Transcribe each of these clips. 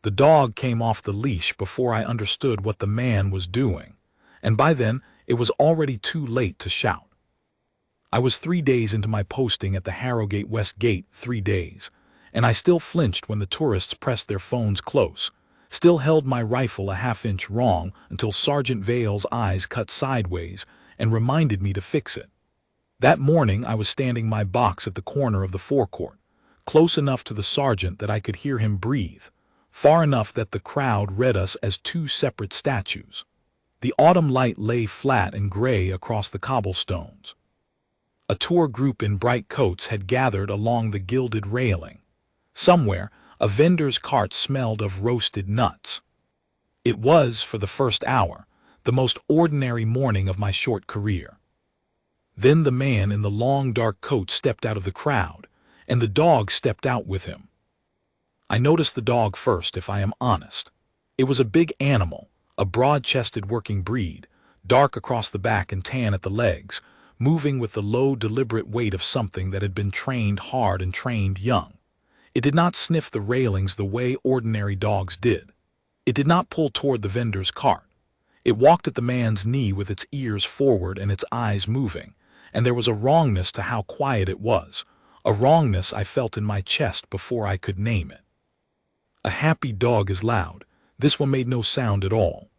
The dog came off the leash before I understood what the man was doing, and by then it was already too late to shout. I was 3 days into my posting at the Harrogate West Gate, 3 days, and I still flinched when the tourists pressed their phones close, still held my rifle a half-inch wrong until Sergeant Vale's eyes cut sideways and reminded me to fix it. That morning I was standing my box at the corner of the forecourt, close enough to the sergeant that I could hear him breathe, far enough that the crowd read us as 2 separate statues. The autumn light lay flat and gray across the cobblestones. A tour group in bright coats had gathered along the gilded railing. Somewhere, a vendor's cart smelled of roasted nuts. It was, for the first hour, the most ordinary morning of my short career. Then the man in the long dark coat stepped out of the crowd, and the dog stepped out with him. I noticed the dog first, if I am honest. It was a big animal, a broad-chested working breed, dark across the back and tan at the legs, moving with the low, deliberate weight of something that had been trained hard and trained young. It did not sniff the railings the way ordinary dogs did. It did not pull toward the vendor's cart. It walked at the man's knee with its ears forward and its eyes moving, and there was a wrongness to how quiet it was, a wrongness I felt in my chest before I could name it. A happy dog is loud. This one made no sound at all.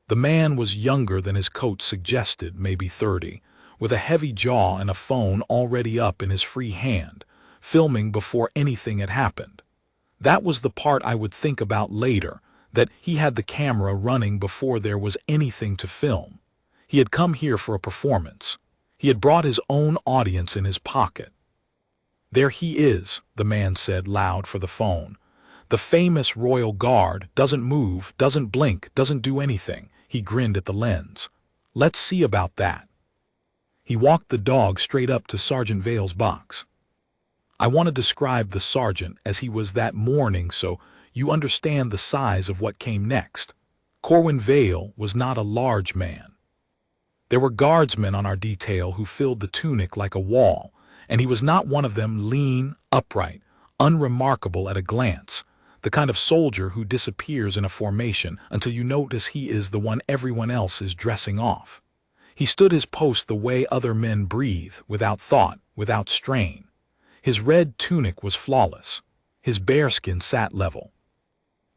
The man was younger than his coat suggested, maybe 30, with a heavy jaw and a phone already up in his free hand, filming before anything had happened. That was the part I would think about later, that he had the camera running before there was anything to film. He had come here for a performance. He had brought his own audience in his pocket. "There he is," the man said loud for the phone. "The famous RoyalGuard, doesn't move, doesn't blink, doesn't do anything." He grinned at the lens. "Let's see about that." He walked the dog straight up to Sergeant Vale's box. I want to describe the sergeant as he was that morning so you understand the size of what came next. Corwin Vale was not a large man. There were guardsmen on our detail who filled the tunic like a wall, and he was not one of them, lean, upright, unremarkable at a glance, the kind of soldier who disappears in a formation until you notice he is the one everyone else is dressing off. He stood his post the way other men breathe, without thought, without strain. His red tunic was flawless. His bearskin sat level.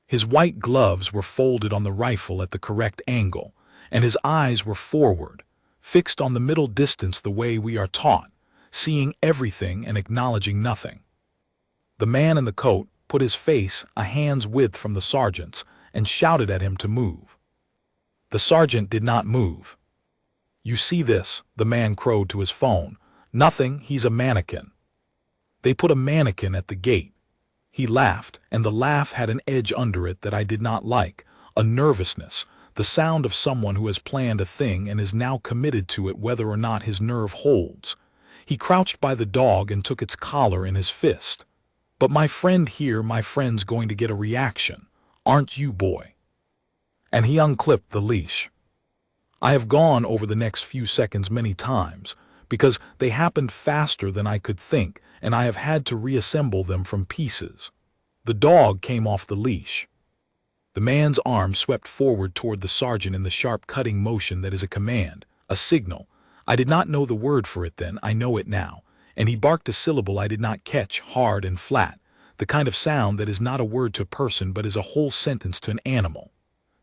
His white gloves were folded on the rifle at the correct angle, and his eyes were forward, fixed on the middle distance the way we are taught, seeing everything and acknowledging nothing. The man in the coat put his face a hand's width from the sergeant's and shouted at him to move. The sergeant did not move. "You see this?" the man crowed to his phone. "Nothing, he's a mannequin." They put a mannequin at the gate. He laughed, and the laugh had an edge under it that I did not like, a nervousness, the sound of someone who has planned a thing and is now committed to it whether or not his nerve holds. He crouched by the dog and took its collar in his fist. "But my friend here, my friend's going to get a reaction. Aren't you, boy?" And he unclipped the leash. I have gone over the next few seconds many times, because they happened faster than I could think, and I have had to reassemble them from pieces. The dog came off the leash. The man's arm swept forward toward the sergeant in the sharp cutting motion that is a command, a signal. I did not know the word for it then, I know it now, and he barked a syllable I did not catch, hard and flat, the kind of sound that is not a word to a person but is a whole sentence to an animal.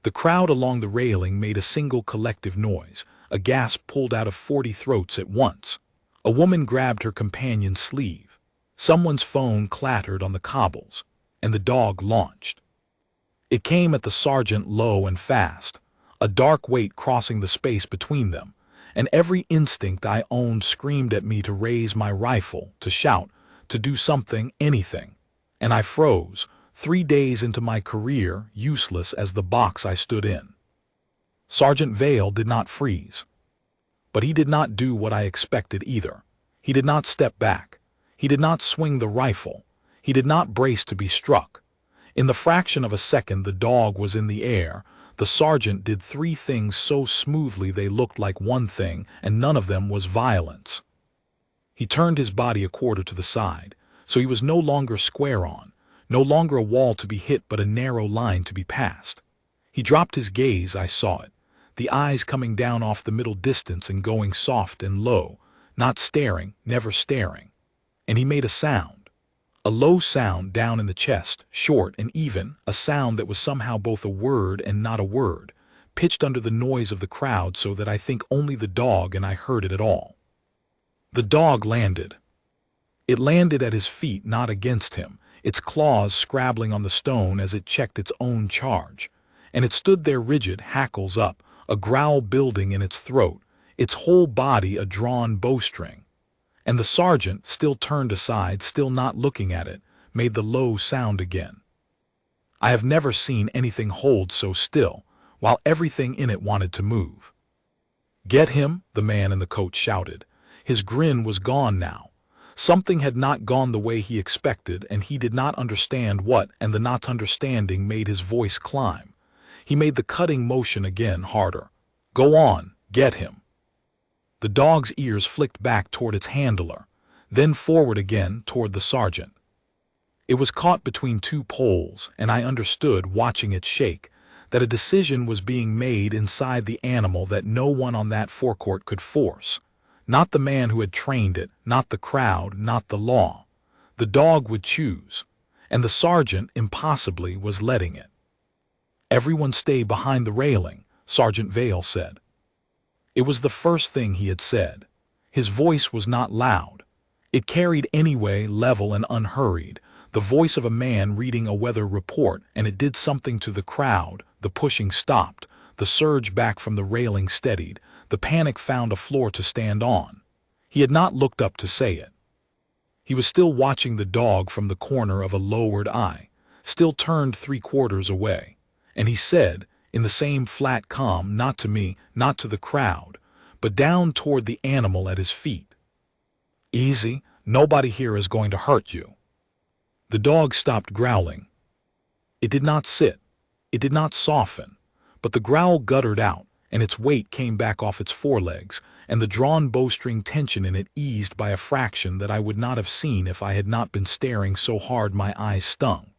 The crowd along the railing made a single collective noise, a gasp pulled out of 40 throats at once. A woman grabbed her companion's sleeve. Someone's phone clattered on the cobbles, and the dog launched. It came at the sergeant low and fast, a dark weight crossing the space between them, and every instinct I owned screamed at me to raise my rifle, to shout, to do something, anything. And I froze, 3 days into my career, useless as the box I stood in. Sergeant Vale did not freeze. But he did not do what I expected either. He did not step back. He did not swing the rifle. He did not brace to be struck. In the fraction of a second the dog was in the air, the sergeant did 3 things so smoothly they looked like one thing, and none of them was violence. He turned his body a quarter to the side, so he was no longer square on, No longer a wall to be hit but a narrow line to be passed. He dropped his gaze, I saw it, the eyes coming down off the middle distance and going soft and low, not staring, never staring. And he made a sound. A low sound down in the chest, short and even, a sound that was somehow both a word and not a word, pitched under the noise of the crowd so that I think only the dog and I heard it at all. The dog landed. It landed at his feet, not against him, its claws scrabbling on the stone as it checked its own charge, and it stood there rigid, hackles up, a growl building in its throat, its whole body a drawn bowstring. And the sergeant, still turned aside, still not looking at it, made the low sound again. I have never seen anything hold so still, while everything in it wanted to move. "Get him," the man in the coat shouted. His grin was gone now. Something had not gone the way he expected, and he did not understand what, and the not understanding made his voice climb. He made the cutting motion again, harder. "Go on, get him." The dog's ears flicked back toward its handler, then forward again toward the sergeant. It was caught between two poles, and I understood, watching it shake, that a decision was being made inside the animal that no one on that forecourt could force. Not the man who had trained it, not the crowd, not the law. The dog would choose, and the sergeant, impossibly, was letting it. "Everyone stay behind the railing," Sergeant Vale said. It was the first thing he had said. His voice was not loud. It carried anyway, level and unhurried, the voice of a man reading a weather report, and it did something to the crowd. The pushing stopped, the surge back from the railing steadied, the panic found a floor to stand on. He had not looked up to say it. He was still watching the dog from the corner of a lowered eye, still turned 3/4 away, and he said, in the same flat calm, not to me, not to the crowd, but down toward the animal at his feet, "Easy, nobody here is going to hurt you." The dog stopped growling. It did not sit. It did not soften, but the growl guttered out, and its weight came back off its forelegs, and the drawn bowstring tension in it eased by a fraction that I would not have seen if I had not been staring so hard my eyes stung.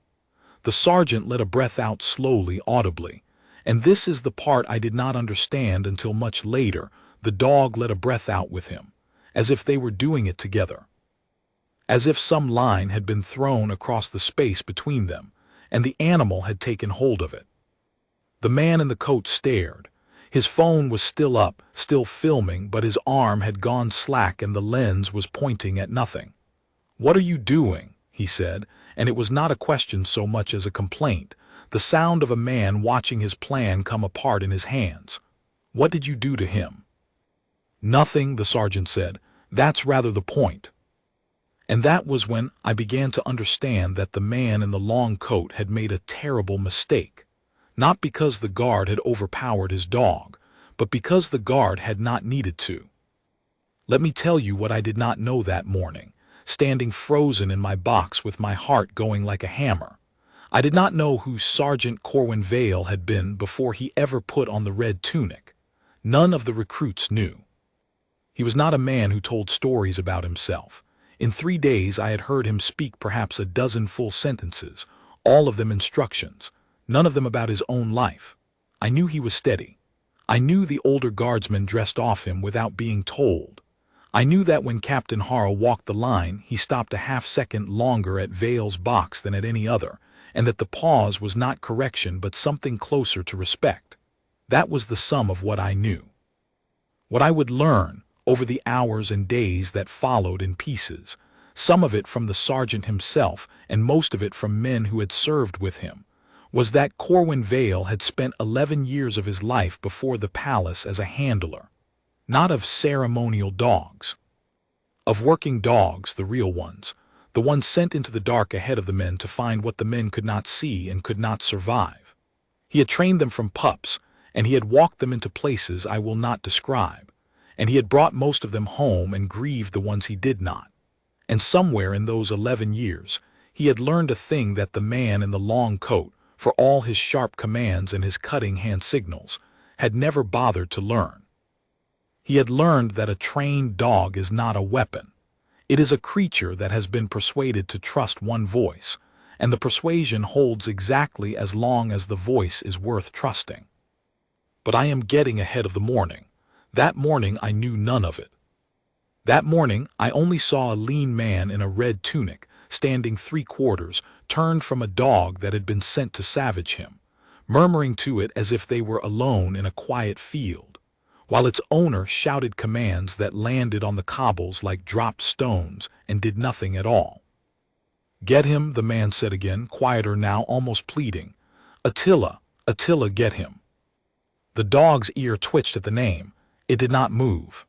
The sergeant let a breath out slowly, audibly, and this is the part I did not understand until much later. The dog let a breath out with him, as if they were doing it together. As if some line had been thrown across the space between them, and the animal had taken hold of it. The man in the coat stared. His phone was still up, still filming, but his arm had gone slack and the lens was pointing at nothing. "What are you doing?" he said, and it was not a question so much as a complaint, the sound of a man watching his plan come apart in his hands. "What did you do to him?" "Nothing," the sergeant said. "That's rather the point." And that was when I began to understand that the man in the long coat had made a terrible mistake. Not because the guard had overpowered his dog, but because the guard had not needed to. Let me tell you what I did not know that morning, standing frozen in my box with my heart going like a hammer. I did not know who Sergeant Corwin Vale had been before he ever put on the red tunic. None of the recruits knew. He was not a man who told stories about himself. In 3 days I had heard him speak perhaps a dozen full sentences, all of them instructions, none of them about his own life. I knew he was steady. I knew the older guardsmen dressed off him without being told. I knew that when Captain Harrell walked the line, he stopped a half-second longer at Vale's box than at any other, and that the pause was not correction but something closer to respect. That was the sum of what I knew. What I would learn, over the hours and days that followed in pieces, some of it from the sergeant himself and most of it from men who had served with him, was that Corwin Vale had spent 11 years of his life before the palace as a handler, not of ceremonial dogs, of working dogs, the real ones, the ones sent into the dark ahead of the men to find what the men could not see and could not survive. He had trained them from pups, and he had walked them into places I will not describe, and he had brought most of them home and grieved the ones he did not. And somewhere in those 11 years, he had learned a thing that the man in the long coat, for all his sharp commands and his cutting hand signals, had never bothered to learn. He had learned that a trained dog is not a weapon. It is a creature that has been persuaded to trust one voice, and the persuasion holds exactly as long as the voice is worth trusting. But I am getting ahead of the morning. That morning I knew none of it. That morning I only saw a lean man in a red tunic, standing 3/4, turned from a dog that had been sent to savage him, murmuring to it as if they were alone in a quiet field, while its owner shouted commands that landed on the cobbles like dropped stones and did nothing at all. "Get him," the man said again, quieter now, almost pleading. "Attila, Attila, get him." The dog's ear twitched at the name. It did not move.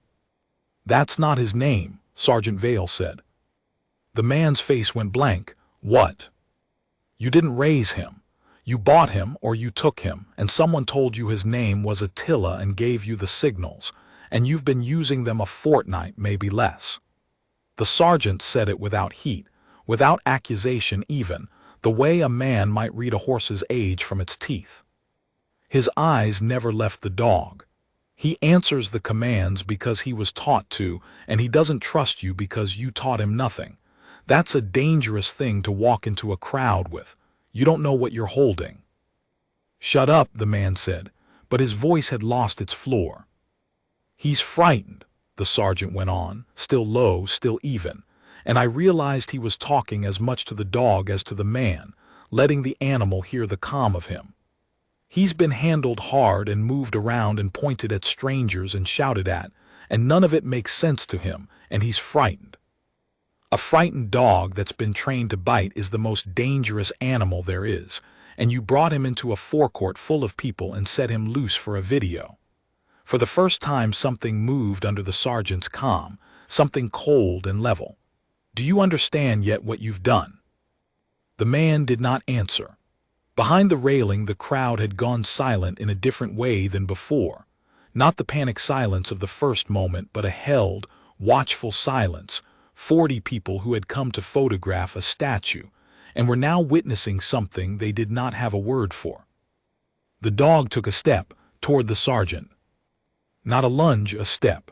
"That's not his name," Sergeant Vale said. The man's face went blank. "What? You didn't raise him. You bought him or you took him, and someone told you his name was Attila and gave you the signals, and you've been using them a fortnight, maybe less." The sergeant said it without heat, without accusation even, the way a man might read a horse's age from its teeth. His eyes never left the dog. He answers the commands because he was taught to, and he doesn't trust you because you taught him nothing. That's a dangerous thing to walk into a crowd with. You don't know what you're holding. "Shut up," the man said, but his voice had lost its floor. "He's frightened," the sergeant went on, still low, still even, and I realized he was talking as much to the dog as to the man, letting the animal hear the calm of him. "He's been handled hard and moved around and pointed at strangers and shouted at, and none of it makes sense to him, and he's frightened. A frightened dog that's been trained to bite is the most dangerous animal there is, and you brought him into a forecourt full of people and set him loose for a video." For the first time something moved under the sergeant's calm, something cold and level. "Do you understand yet what you've done?" The man did not answer. Behind the railing the crowd had gone silent in a different way than before. Not the panic silence of the first moment, but a held, watchful silence. 40 people who had come to photograph a statue, and were now witnessing something they did not have a word for. The dog took a step toward the sergeant. Not a lunge, a step.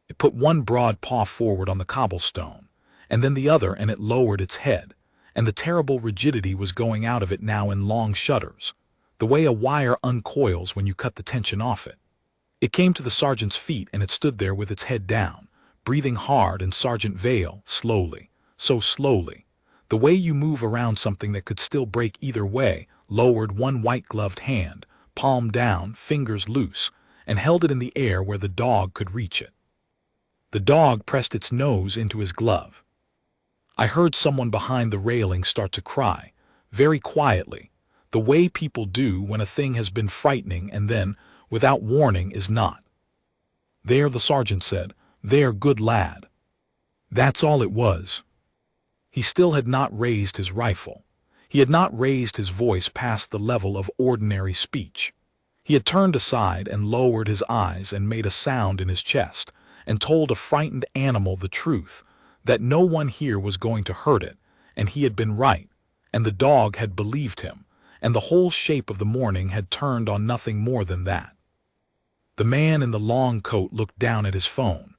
It put one broad paw forward on the cobblestone, and then the other, and it lowered its head, and the terrible rigidity was going out of it now in long shudders, the way a wire uncoils when you cut the tension off it. It came to the sergeant's feet, and it stood there with its head down, breathing hard, and Sergeant Vale, slowly, so slowly, the way you move around something that could still break either way, lowered one white-gloved hand, palm down, fingers loose, and held it in the air where the dog could reach it. The dog pressed its nose into his glove. I heard someone behind the railing start to cry, very quietly, the way people do when a thing has been frightening and then, without warning, is not. "There," the sergeant said. "There, good lad." That's all it was. He still had not raised his rifle. He had not raised his voice past the level of ordinary speech. He had turned aside and lowered his eyes and made a sound in his chest, and told a frightened animal the truth, that no one here was going to hurt it, and he had been right, and the dog had believed him, and the whole shape of the morning had turned on nothing more than that. The man in the long coat looked down at his phone,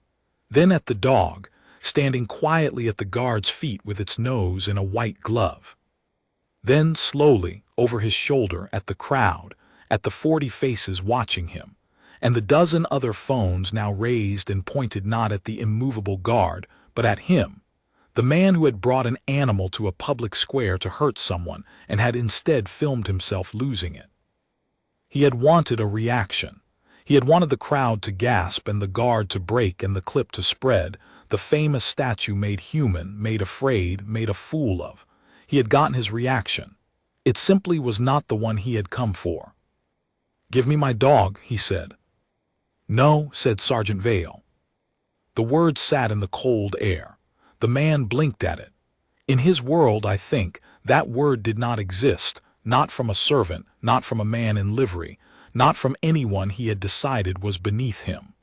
then at the dog, standing quietly at the guard's feet with its nose in a white glove. Then slowly, over his shoulder, at the crowd, at the 40 faces watching him, and the dozen other phones now raised and pointed not at the immovable guard, but at him, the man who had brought an animal to a public square to hurt someone and had instead filmed himself losing it. He had wanted a reaction. He had wanted the crowd to gasp and the guard to break and the clip to spread, the famous statue made human, made afraid, made a fool of. He had gotten his reaction. It simply was not the one he had come for. "Give me my dog," he said. "No," said Sergeant Vale. The word sat in the cold air. The man blinked at it. In his world, I think, that word did not exist, not from a servant, not from a man in livery, not from anyone he had decided was beneath him.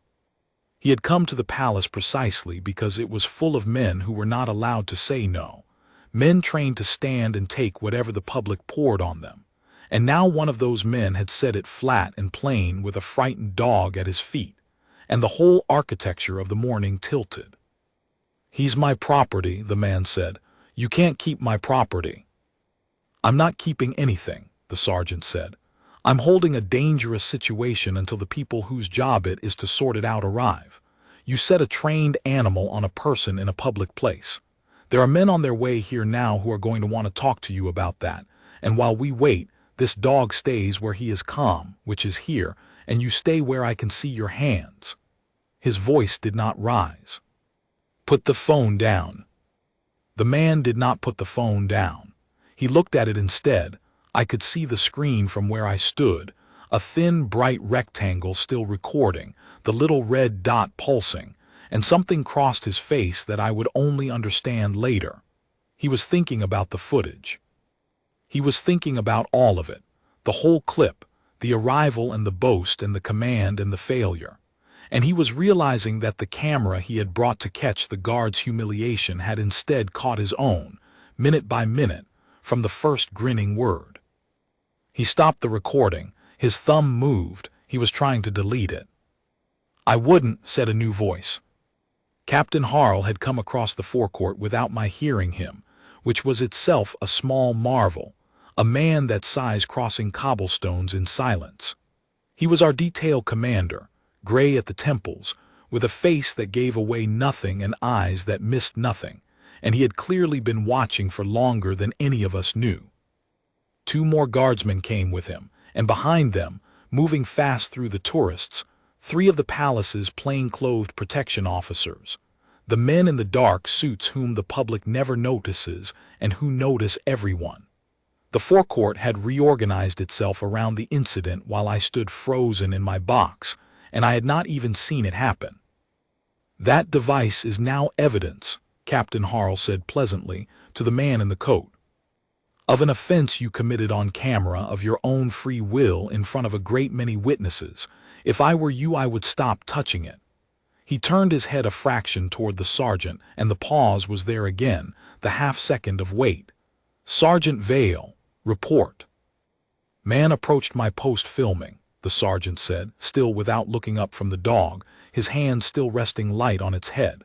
He had come to the palace precisely because it was full of men who were not allowed to say no, men trained to stand and take whatever the public poured on them, and now one of those men had said it flat and plain with a frightened dog at his feet, and the whole architecture of the morning tilted. "He's my property," the man said. "You can't keep my property." I'm not keeping anything, the sergeant said. I'm holding a dangerous situation until the people whose job it is to sort it out arrive. You set a trained animal on a person in a public place. There are men on their way here now who are going to want to talk to you about that, and while we wait, this dog stays where he is calm, which is here, and you stay where I can see your hands. His voice did not rise. Put the phone down. The man did not put the phone down. He looked at it instead. I could see the screen from where I stood, a thin, bright rectangle still recording, the little red dot pulsing, and something crossed his face that I would only understand later. He was thinking about the footage. He was thinking about all of it, the whole clip, the arrival and the boast and the command and the failure. And he was realizing that the camera he had brought to catch the guard's humiliation had instead caught his own, minute by minute, from the first grinning word. He stopped the recording. His thumb moved. He was trying to delete it. I wouldn't, said a new voice. Captain Harl had come across the forecourt without my hearing him, which was itself a small marvel, a man that size crossing cobblestones in silence. He was our detail commander, gray at the temples, with a face that gave away nothing and eyes that missed nothing, and he had clearly been watching for longer than any of us knew. 2 more guardsmen came with him, and behind them, moving fast through the tourists, 3 of the palace's plain-clothed protection officers, the men in the dark suits whom the public never notices and who notice everyone. The forecourt had reorganized itself around the incident while I stood frozen in my box, and I had not even seen it happen. That device is now evidence, Captain Harl said pleasantly to the man in the coat, of an offense you committed on camera of your own free will in front of a great many witnesses. If I were you, I would stop touching it. He turned his head a fraction toward the sergeant, and the pause was there again, the half-second of wait. Sergeant Vale, report. Man approached my post filming, the sergeant said, still without looking up from the dog, his hand still resting light on its head.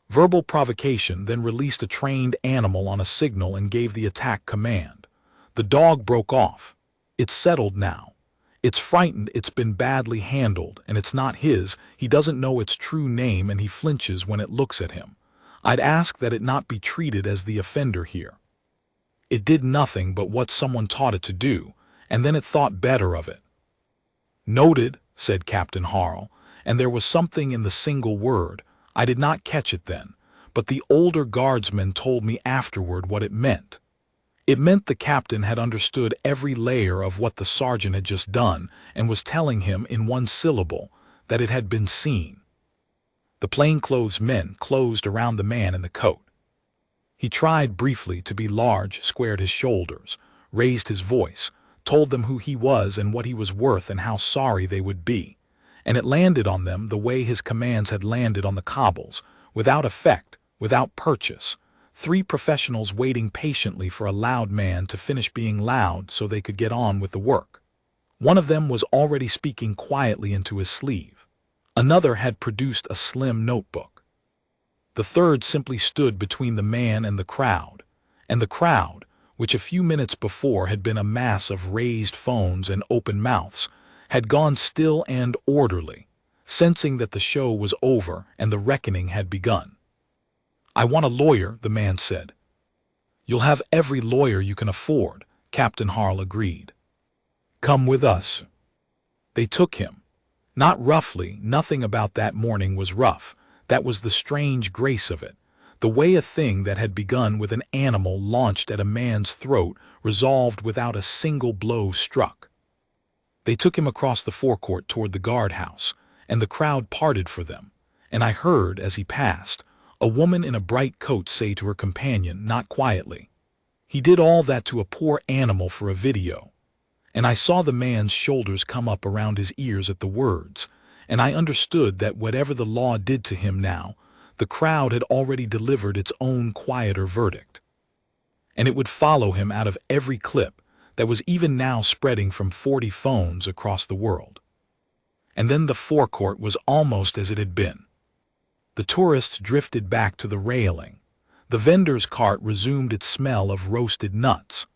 Verbal provocation then released a trained animal on a signal and gave the attack command. The dog broke off. It's settled now. It's frightened, it's been badly handled, and it's not his. He doesn't know its true name and he flinches when it looks at him. I'd ask that it not be treated as the offender here. It did nothing but what someone taught it to do, and then it thought better of it. Noted, said Captain Harl, and there was something in the single word. I did not catch it then, but the older guardsmen told me afterward what it meant. It meant the captain had understood every layer of what the sergeant had just done and was telling him in one syllable that it had been seen. The plainclothes men closed around the man in the coat. He tried briefly to be large, squared his shoulders, raised his voice, told them who he was and what he was worth and how sorry they would be, and it landed on them the way his commands had landed on the cobbles, without effect, without purchase, 3 professionals waiting patiently for a loud man to finish being loud so they could get on with the work. One of them was already speaking quietly into his sleeve. Another had produced a slim notebook. The third simply stood between the man and the crowd, which a few minutes before had been a mass of raised phones and open mouths, had gone still and orderly, sensing that the show was over and the reckoning had begun. I want a lawyer, the man said. You'll have every lawyer you can afford, Captain Harl agreed. Come with us. They took him. Not roughly, nothing about that morning was rough. That was the strange grace of it, the way a thing that had begun with an animal launched at a man's throat resolved without a single blow struck. They took him across the forecourt toward the guardhouse, and the crowd parted for them, and I heard, as he passed, a woman in a bright coat say to her companion, not quietly, "He did all that to a poor animal for a video." And I saw the man's shoulders come up around his ears at the words, and I understood that whatever the law did to him now, the crowd had already delivered its own quieter verdict. And it would follow him out of every clip that was even now spreading from 40 phones across the world. And then the forecourt was almost as it had been. The tourists drifted back to the railing. The vendor's cart resumed its smell of roasted nuts.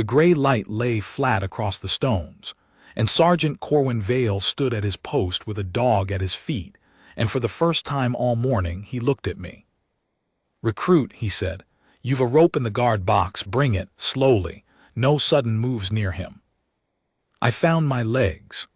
The gray light lay flat across the stones, and Sergeant Corwin Vale stood at his post with a dog at his feet, and for the first time all morning he looked at me. "Recruit," he said, "you've a rope in the guard box, bring it, slowly, no sudden moves near him." I found my legs.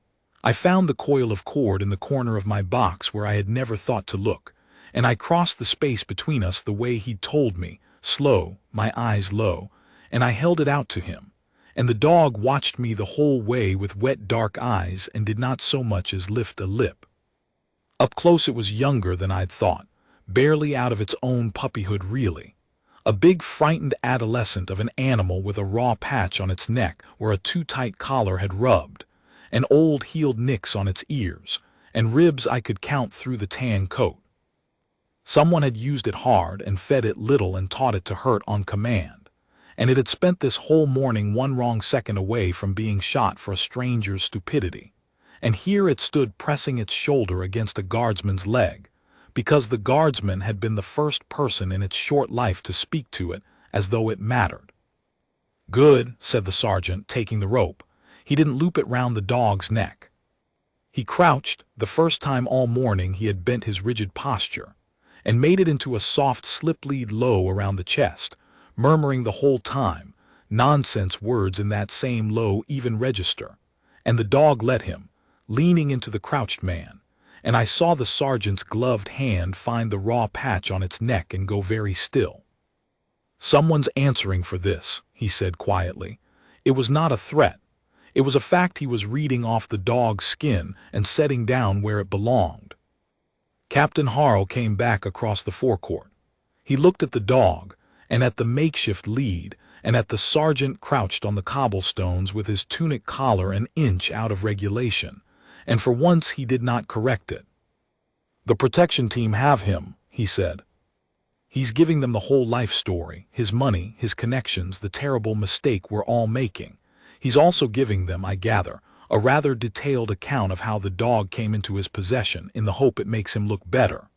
I found the coil of cord in the corner of my box where I had never thought to look, and I crossed the space between us the way he'd told me, slow, my eyes low, and I held it out to him, and the dog watched me the whole way with wet dark eyes and did not so much as lift a lip. Up close it was younger than I'd thought, barely out of its own puppyhood really. A big frightened adolescent of an animal with a raw patch on its neck where a too-tight collar had rubbed, and old healed nicks on its ears, and ribs I could count through the tan coat. Someone had used it hard and fed it little and taught it to hurt on command, and it had spent this whole morning one wrong second away from being shot for a stranger's stupidity. And here it stood pressing its shoulder against a guardsman's leg, because the guardsman had been the first person in its short life to speak to it as though it mattered. "Good," said the sergeant, taking the rope. He didn't loop it round the dog's neck. He crouched, the first time all morning he had bent his rigid posture, and made it into a soft slip-lead low around the chest, murmuring the whole time, nonsense words in that same low, even register, and the dog let him, leaning into the crouched man, and I saw the sergeant's gloved hand find the raw patch on its neck and go very still. "Someone's answering for this," he said quietly. It was not a threat. It was a fact he was reading off the dog's skin and setting down where it belonged. Captain Harl came back across the forecourt. He looked at the dog, and at the makeshift lead, and at the sergeant crouched on the cobblestones with his tunic collar an inch out of regulation, and for once he did not correct it. "The protection team have him," he said. "He's giving them the whole life story, his money, his connections, the terrible mistake we're all making. He's also giving them, I gather, a rather detailed account of how the dog came into his possession in the hope it makes him look better."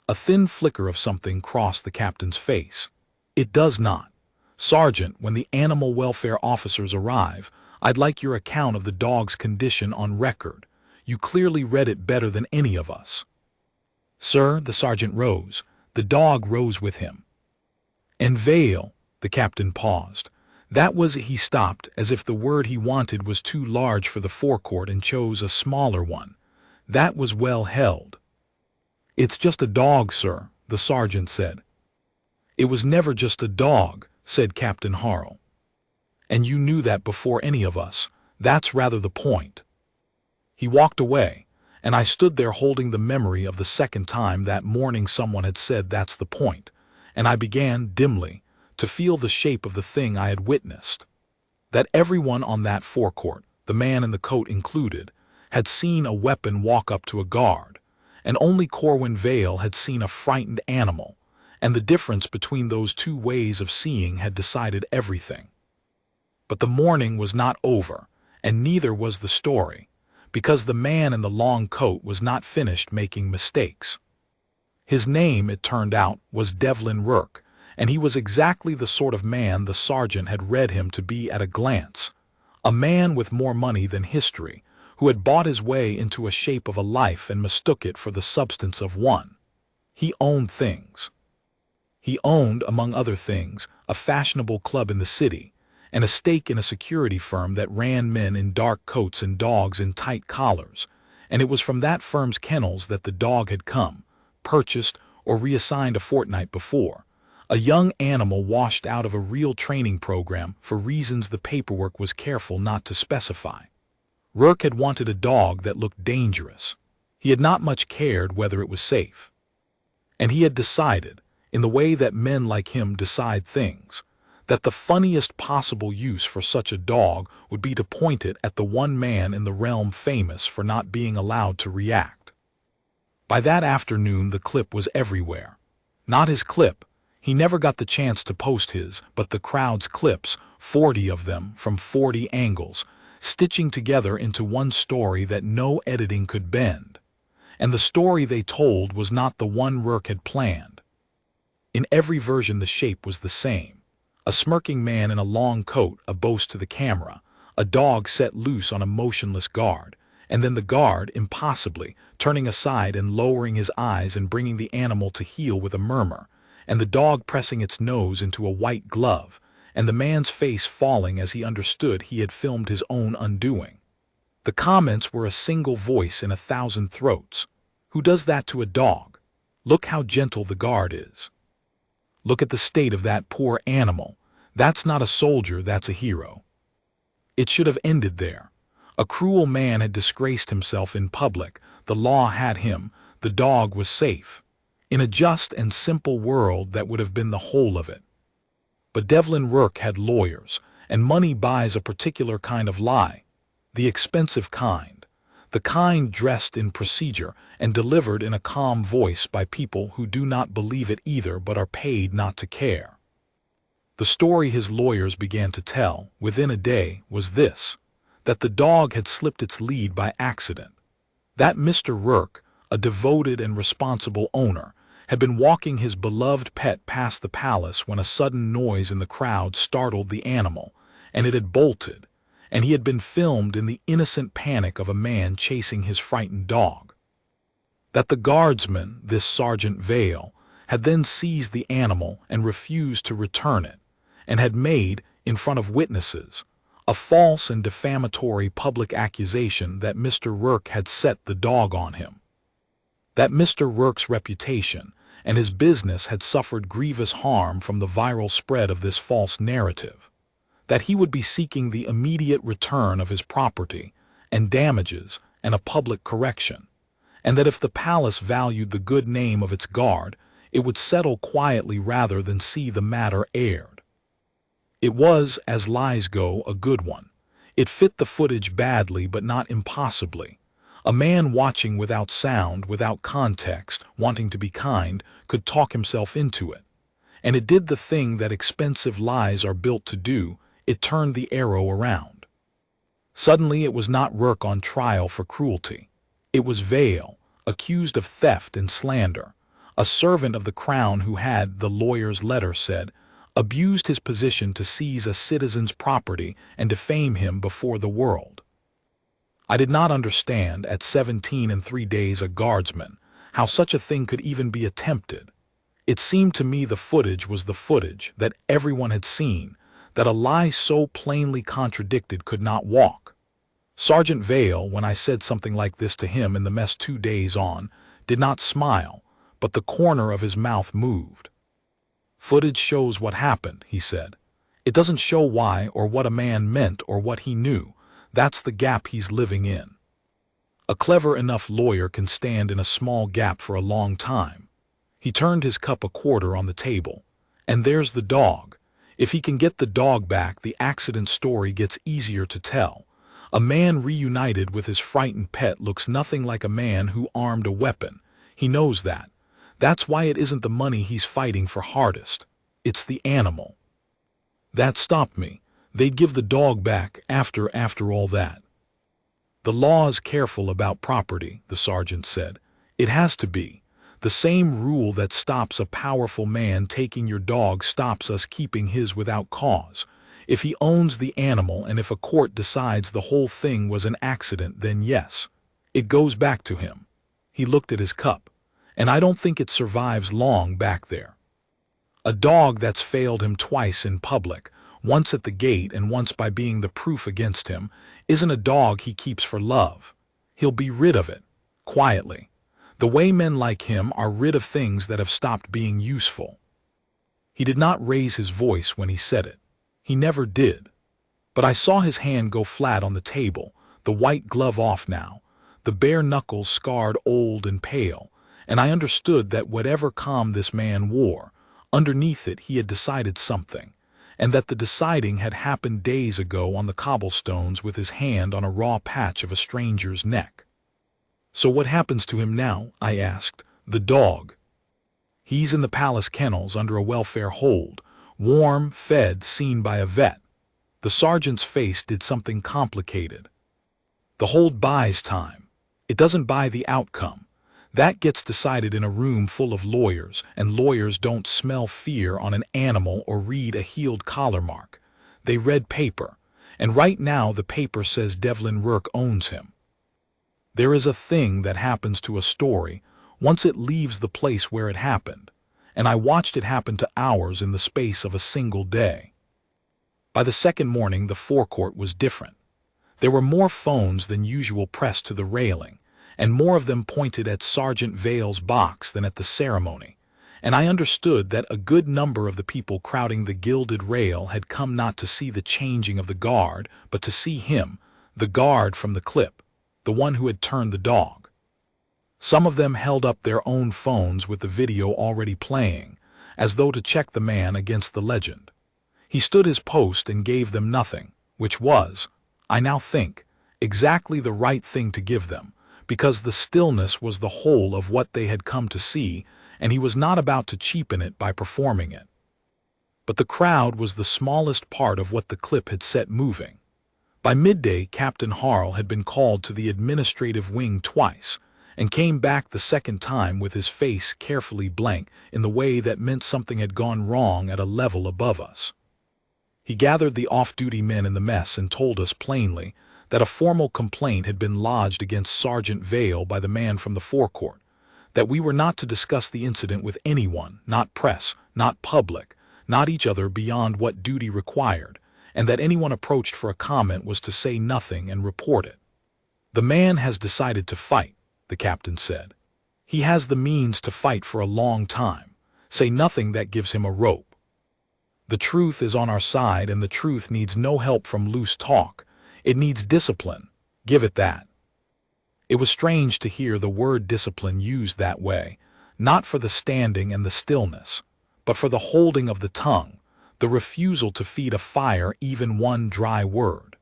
A thin flicker of something crossed the captain's face. "It does not. Sergeant, when the animal welfare officers arrive, I'd like your account of the dog's condition on record. You clearly read it better than any of us." "Sir," the sergeant rose. The dog rose with him. "And Vale," the captain paused. That was, he stopped, as if the word he wanted was too large for the forecourt and chose a smaller one. That was well held. "It's just a dog, sir," the sergeant said. "It was never just a dog," said Captain Harl. "And you knew that before any of us. That's rather the point." He walked away, and I stood there holding the memory of the second time that morning someone had said that's the point, and I began, dimly, to feel the shape of the thing I had witnessed. That everyone on that forecourt, the man in the coat included, had seen a weapon walk up to a guard, and only Corwin Vale had seen a frightened animal, and the difference between those two ways of seeing had decided everything. But the morning was not over, and neither was the story, because the man in the long coat was not finished making mistakes. His name, it turned out, was Devlin Rourke, and he was exactly the sort of man the sergeant had read him to be at a glance, a man with more money than history, who had bought his way into a shape of a life and mistook it for the substance of one. He owned things. He owned, among other things, a fashionable club in the city, and a stake in a security firm that ran men in dark coats and dogs in tight collars, and it was from that firm's kennels that the dog had come, purchased or reassigned a fortnight before, a young animal washed out of a real training program for reasons the paperwork was careful not to specify. Rourke had wanted a dog that looked dangerous. He had not much cared whether it was safe. And he had decided, in the way that men like him decide things, that the funniest possible use for such a dog would be to point it at the one man in the realm famous for not being allowed to react. By that afternoon the clip was everywhere. Not his clip. He never got the chance to post his, but the crowd's clips, 40 of them from 40 angles, stitching together into one story that no editing could bend. And the story they told was not the one Rourke had planned. In every version the shape was the same. A smirking man in a long coat, a boast to the camera, a dog set loose on a motionless guard, and then the guard, impossibly, turning aside and lowering his eyes and bringing the animal to heel with a murmur, and the dog pressing its nose into a white glove, and the man's face falling as he understood he had filmed his own undoing. The comments were a single voice in 1,000 throats. Who does that to a dog? Look how gentle the guard is. Look at the state of that poor animal. That's not a soldier, that's a hero. It should have ended there. A cruel man had disgraced himself in public. The law had him. The dog was safe. In a just and simple world, that would have been the whole of it. But Devlin Rourke had lawyers, and money buys a particular kind of lie. The expensive kind. The kind dressed in procedure and delivered in a calm voice by people who do not believe it either but are paid not to care. The story his lawyers began to tell, within a day, was this: that the dog had slipped its lead by accident. That Mr. Rourke, a devoted and responsible owner, had been walking his beloved pet past the palace when a sudden noise in the crowd startled the animal, and it had bolted, and he had been filmed in the innocent panic of a man chasing his frightened dog. That the guardsman, this Sergeant Vale, had then seized the animal and refused to return it, and had made, in front of witnesses, a false and defamatory public accusation that Mr. Rourke had set the dog on him. That Mr. Rourke's reputation and his business had suffered grievous harm from the viral spread of this false narrative. That he would be seeking the immediate return of his property and damages and a public correction, and that if the palace valued the good name of its guard, it would settle quietly rather than see the matter aired. It was, as lies go, a good one. It fit the footage badly but not impossibly. A man watching without sound, without context, wanting to be kind, could talk himself into it. And it did the thing that expensive lies are built to do: it turned the arrow around. Suddenly it was not Rourke on trial for cruelty. It was Vale, accused of theft and slander, a servant of the crown who had, the lawyer's letter said, abused his position to seize a citizen's property and defame him before the world. I did not understand, at 17 and 3 days a guardsman, how such a thing could even be attempted. It seemed to me the footage was the footage that everyone had seen, that a lie so plainly contradicted could not walk. Sergeant Vale, when I said something like this to him in the mess 2 days on, did not smile, but the corner of his mouth moved. Footage shows what happened, he said. It doesn't show why or what a man meant or what he knew. That's the gap he's living in. A clever enough lawyer can stand in a small gap for a long time. He turned his cup a quarter on the table. And there's the dog. If he can get the dog back, the accident story gets easier to tell. A man reunited with his frightened pet looks nothing like a man who armed a weapon. He knows that. That's why it isn't the money he's fighting for hardest. It's the animal. That stopped me. They'd give the dog back after all that. The law is careful about property, the sergeant said. It has to be. The same rule that stops a powerful man taking your dog stops us keeping his without cause. If he owns the animal and if a court decides the whole thing was an accident, then yes, it goes back to him. He looked at his cup. And I don't think it survives long back there. A dog that's failed him twice in public, once at the gate and once by being the proof against him, isn't a dog he keeps for love. He'll be rid of it, quietly, the way men like him are rid of things that have stopped being useful. He did not raise his voice when he said it. He never did. But I saw his hand go flat on the table, the white glove off now, the bare knuckles scarred old and pale, and I understood that whatever calm this man wore, underneath it he had decided something, and that the deciding had happened days ago on the cobblestones with his hand on a raw patch of a stranger's neck. So what happens to him now? I asked. The dog. He's in the palace kennels under a welfare hold, warm, fed, seen by a vet. The sergeant's face did something complicated. The hold buys time. It doesn't buy the outcome. That gets decided in a room full of lawyers, and lawyers don't smell fear on an animal or read a healed collar mark. They read paper, and right now the paper says Devlin Rourke owns him. There is a thing that happens to a story once it leaves the place where it happened, and I watched it happen to ours in the space of a single day. By the second morning, the forecourt was different. There were more phones than usual pressed to the railing, and more of them pointed at Sergeant Vale's box than at the ceremony, and I understood that a good number of the people crowding the gilded rail had come not to see the changing of the guard, but to see him, the guard from the clip, the one who had turned the dog. Some of them held up their own phones with the video already playing, as though to check the man against the legend. He stood his post and gave them nothing, which was, I now think, exactly the right thing to give them, because the stillness was the whole of what they had come to see, and he was not about to cheapen it by performing it. But the crowd was the smallest part of what the clip had set moving. By midday, Captain Harl had been called to the administrative wing twice, and came back the second time with his face carefully blank in the way that meant something had gone wrong at a level above us. He gathered the off-duty men in the mess and told us plainly that a formal complaint had been lodged against Sergeant Vale by the man from the forecourt, that we were not to discuss the incident with anyone, not press, not public, not each other beyond what duty required, and that anyone approached for a comment was to say nothing and report it. The man has decided to fight, the captain said. He has the means to fight for a long time. Say nothing that gives him a rope. The truth is on our side, and the truth needs no help from loose talk. It needs discipline. Give it that. It was strange to hear the word discipline used that way, not for the standing and the stillness, but for the holding of the tongue, the refusal to feed a fire even one dry word.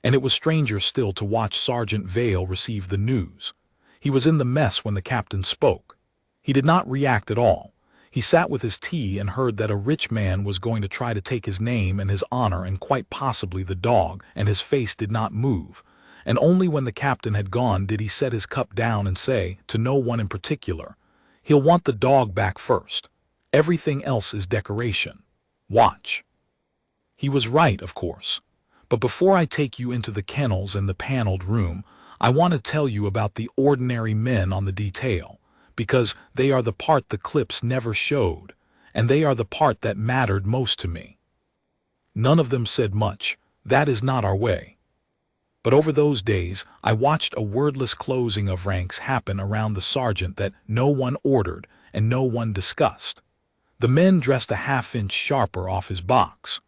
And it was stranger still to watch Sergeant Vale receive the news. He was in the mess when the captain spoke. He did not react at all. He sat with his tea and heard that a rich man was going to try to take his name and his honor and quite possibly the dog, and his face did not move. And only when the captain had gone did he set his cup down and say, to no one in particular, he'll want the dog back first. Everything else is decoration. Watch. He was right, of course. But before I take you into the kennels and the paneled room, I want to tell you about the ordinary men on the detail, because they are the part the clips never showed, and they are the part that mattered most to me. None of them said much. That is not our way. But over those days, I watched a wordless closing of ranks happen around the sergeant that no one ordered and no one discussed. The men dressed a half-inch sharper off his box.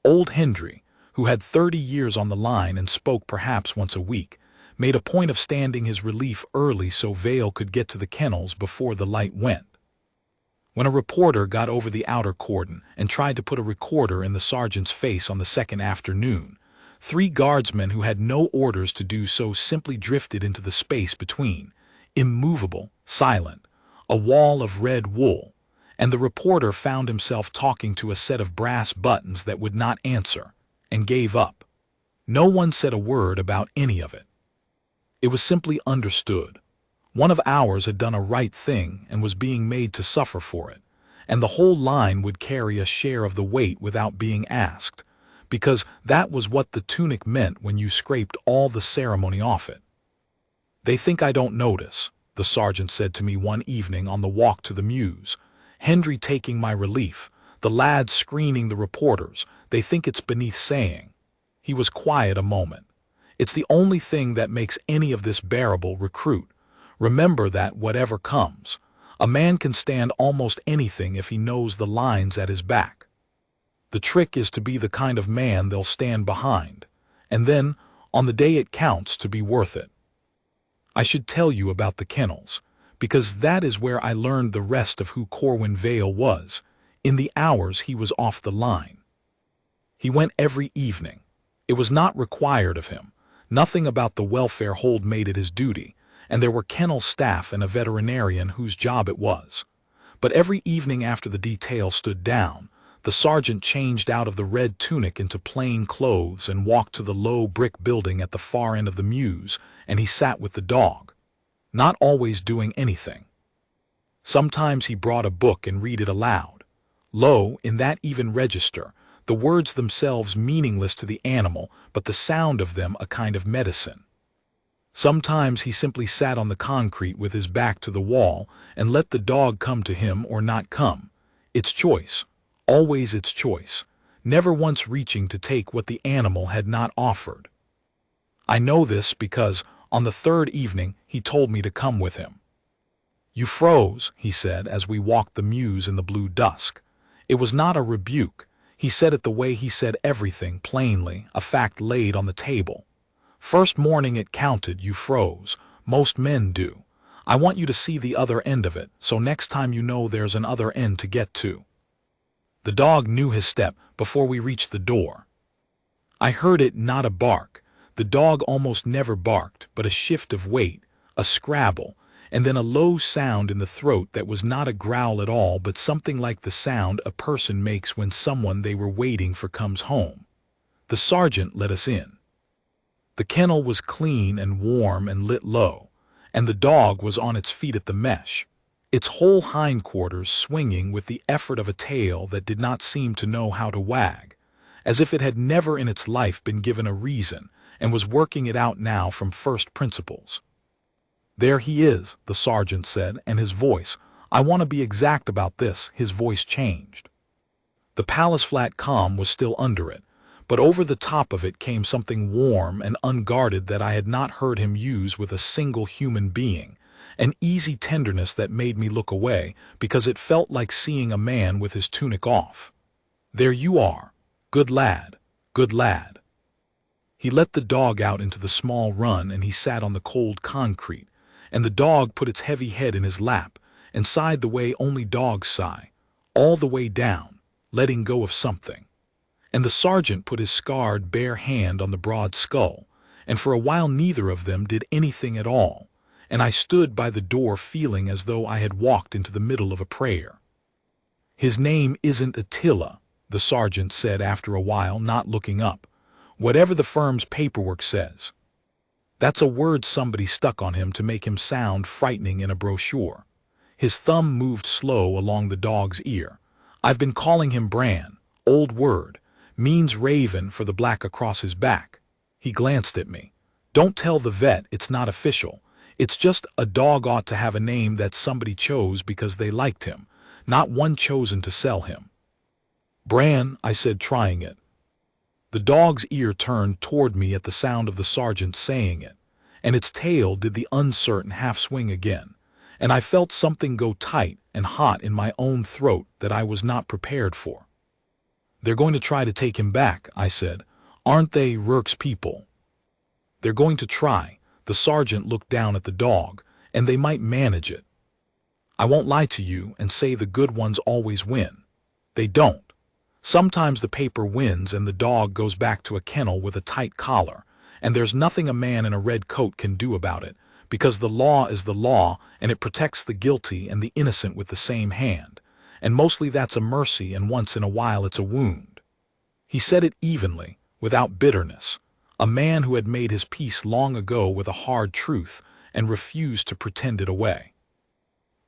Old Hendry, who had 30 years on the line and spoke perhaps once a week, made a point of standing his relief early so Vale could get to the kennels before the light went. When a reporter got over the outer cordon and tried to put a recorder in the sergeant's face on the second afternoon, 3 guardsmen who had no orders to do so simply drifted into the space between, immovable, silent, a wall of red wool, and the reporter found himself talking to a set of brass buttons that would not answer, and gave up. No one said a word about any of it. It was simply understood. One of ours had done a right thing and was being made to suffer for it, and the whole line would carry a share of the weight without being asked, because that was what the tunic meant when you scraped all the ceremony off it. They think I don't notice, the sergeant said to me one evening on the walk to the mews. Hendry taking my relief, the lads screening the reporters, they think it's beneath saying. He was quiet a moment. It's the only thing that makes any of this bearable, recruit. Remember that whatever comes, a man can stand almost anything if he knows the lines at his back. The trick is to be the kind of man they'll stand behind, and then, on the day it counts, to be worth it. I should tell you about the kennels, because that is where I learned the rest of who Corwin Vale was, in the hours he was off the line. He went every evening. It was not required of him. Nothing about the welfare hold made it his duty, and there were kennel staff and a veterinarian whose job it was. But every evening after the detail stood down, the sergeant changed out of the red tunic into plain clothes and walked to the low brick building at the far end of the mews, and he sat with the dog. not always doing anything. Sometimes he brought a book and read it aloud. Lo, in that even register, the words themselves meaningless to the animal, but the sound of them a kind of medicine. Sometimes he simply sat on the concrete with his back to the wall and let the dog come to him or not come. Its choice, always its choice, never once reaching to take what the animal had not offered. I know this because, on the third evening, he told me to come with him. "You froze," he said as we walked the mews in the blue dusk. It was not a rebuke. He said it the way he said everything, plainly, a fact laid on the table. "First morning it counted, you froze. Most men do. I want you to see the other end of it, so next time you know there's an other end to get to." The dog knew his step before we reached the door. I heard it, not a bark. The dog almost never barked, but a shift of weight, a scrabble, and then a low sound in the throat that was not a growl at all, but something like the sound a person makes when someone they were waiting for comes home. The sergeant let us in. The kennel was clean and warm and lit low, and the dog was on its feet at the mesh, its whole hindquarters swinging with the effort of a tail that did not seem to know how to wag, as if it had never in its life been given a reason and was working it out now from first principles. "There he is," the sergeant said, and his voice, I want to be exact about this, his voice changed. The palace flat calm was still under it, but over the top of it came something warm and unguarded that I had not heard him use with a single human being, an easy tenderness that made me look away because it felt like seeing a man with his tunic off. "There you are. Good lad, good lad." He let the dog out into the small run and he sat on the cold concrete, and the dog put its heavy head in his lap and sighed the way only dogs sigh, all the way down, letting go of something. And the sergeant put his scarred bare hand on the broad skull, and for a while neither of them did anything at all, and I stood by the door feeling as though I had walked into the middle of a prayer. "His name isn't Attila," the sergeant said after a while, not looking up. "Whatever the firm's paperwork says. That's a word somebody stuck on him to make him sound frightening in a brochure." His thumb moved slow along the dog's ear. "I've been calling him Bran. Old word. Means raven for the black across his back." He glanced at me. "Don't tell the vet, it's not official. It's just a dog ought to have a name that somebody chose because they liked him, not one chosen to sell him." "Bran," I said, trying it. The dog's ear turned toward me at the sound of the sergeant saying it, and its tail did the uncertain half-swing again, and I felt something go tight and hot in my own throat that I was not prepared for. "They're going to try to take him back," I said. "Aren't they, Rourke's people?" "They're going to try." The sergeant looked down at the dog, "and they might manage it. I won't lie to you and say the good ones always win. They don't. Sometimes the paper wins and the dog goes back to a kennel with a tight collar, and there's nothing a man in a red coat can do about it, because the law is the law and it protects the guilty and the innocent with the same hand, and mostly that's a mercy and once in a while it's a wound." He said it evenly, without bitterness, a man who had made his peace long ago with a hard truth and refused to pretend it away.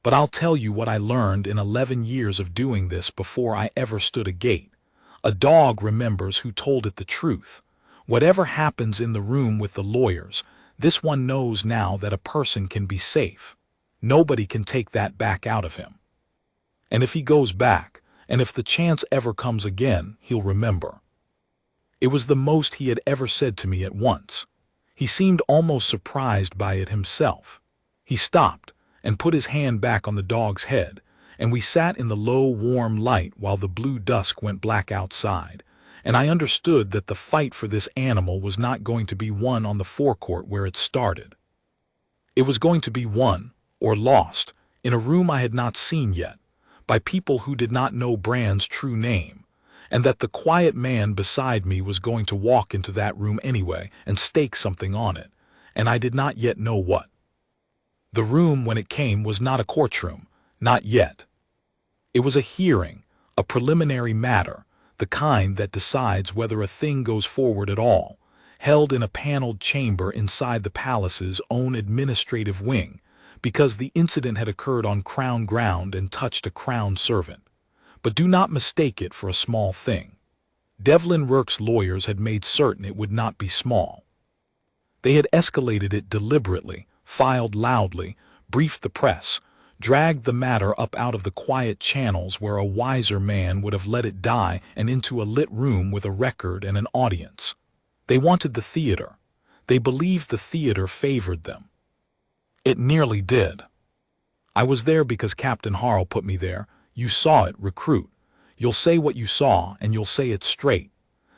But I'll tell you what I learned in 11 years of doing this before I ever stood a gate. A dog remembers who told it the truth. Whatever happens in the room with the lawyers, this one knows now that a person can be safe. Nobody can take that back out of him. And if he goes back, and if the chance ever comes again, he'll remember. It was the most he had ever said to me at once. He seemed almost surprised by it himself. He stopped and put his hand back on the dog's head, and we sat in the low, warm light while the blue dusk went black outside, and I understood that the fight for this animal was not going to be won on the forecourt where it started. It was going to be won, or lost, in a room I had not seen yet, by people who did not know Bran's true name, and that the quiet man beside me was going to walk into that room anyway and stake something on it, and I did not yet know what. The room, when it came, was not a courtroom, not yet. It was a hearing, a preliminary matter, the kind that decides whether a thing goes forward at all, held in a paneled chamber inside the palace's own administrative wing, because the incident had occurred on Crown ground and touched a Crown servant. But do not mistake it for a small thing. Devlin Rourke's lawyers had made certain it would not be small. They had escalated it deliberately, filed loudly, briefed the press, dragged the matter up out of the quiet channels where a wiser man would have let it die and into a lit room with a record and an audience. They wanted the theater. They believed the theater favored them. It nearly did. I was there because Captain Harl put me there. You saw it, recruit. You'll say what you saw, and you'll say it straight.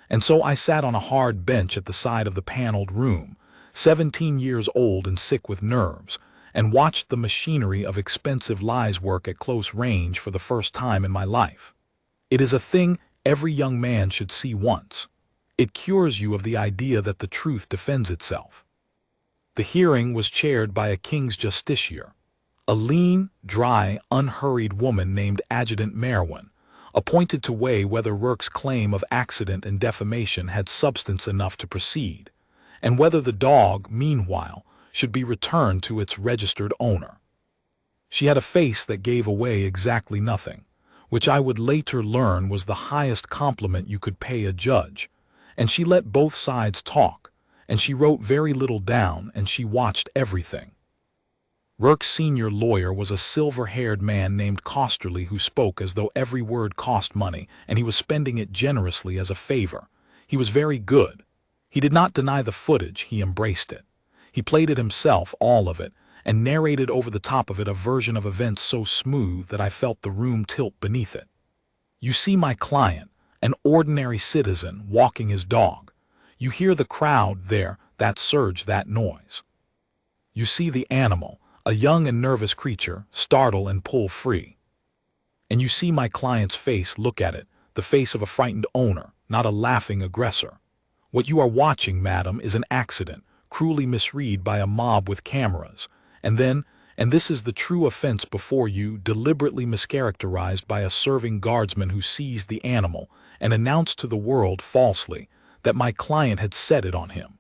And so I sat on a hard bench at the side of the paneled room, 17 years old and sick with nerves, and watched the machinery of expensive lies work at close range for the first time in my life. It is a thing every young man should see once. It cures you of the idea that the truth defends itself. The hearing was chaired by a King's Justiciar, a lean, dry, unhurried woman named Adjutant Merwin, appointed to weigh whether Rourke's claim of accident and defamation had substance enough to proceed, and whether the dog, meanwhile, should be returned to its registered owner. She had a face that gave away exactly nothing, which I would later learn was the highest compliment you could pay a judge, and she let both sides talk, and she wrote very little down, and she watched everything. Rourke's senior lawyer was a silver-haired man named Costerly who spoke as though every word cost money, and he was spending it generously as a favor. He was very good. He did not deny the footage, he embraced it. He played it himself, all of it, and narrated over the top of it a version of events so smooth that I felt the room tilt beneath it. You see my client, an ordinary citizen, walking his dog. You hear the crowd there, that surge, that noise. You see the animal, a young and nervous creature, startle and pull free. And you see my client's face, look at it, the face of a frightened owner, not a laughing aggressor. What you are watching, madam, is an accident, cruelly misread by a mob with cameras, and then, and this is the true offense before you, deliberately mischaracterized by a serving guardsman who seized the animal and announced to the world falsely that my client had set it on him.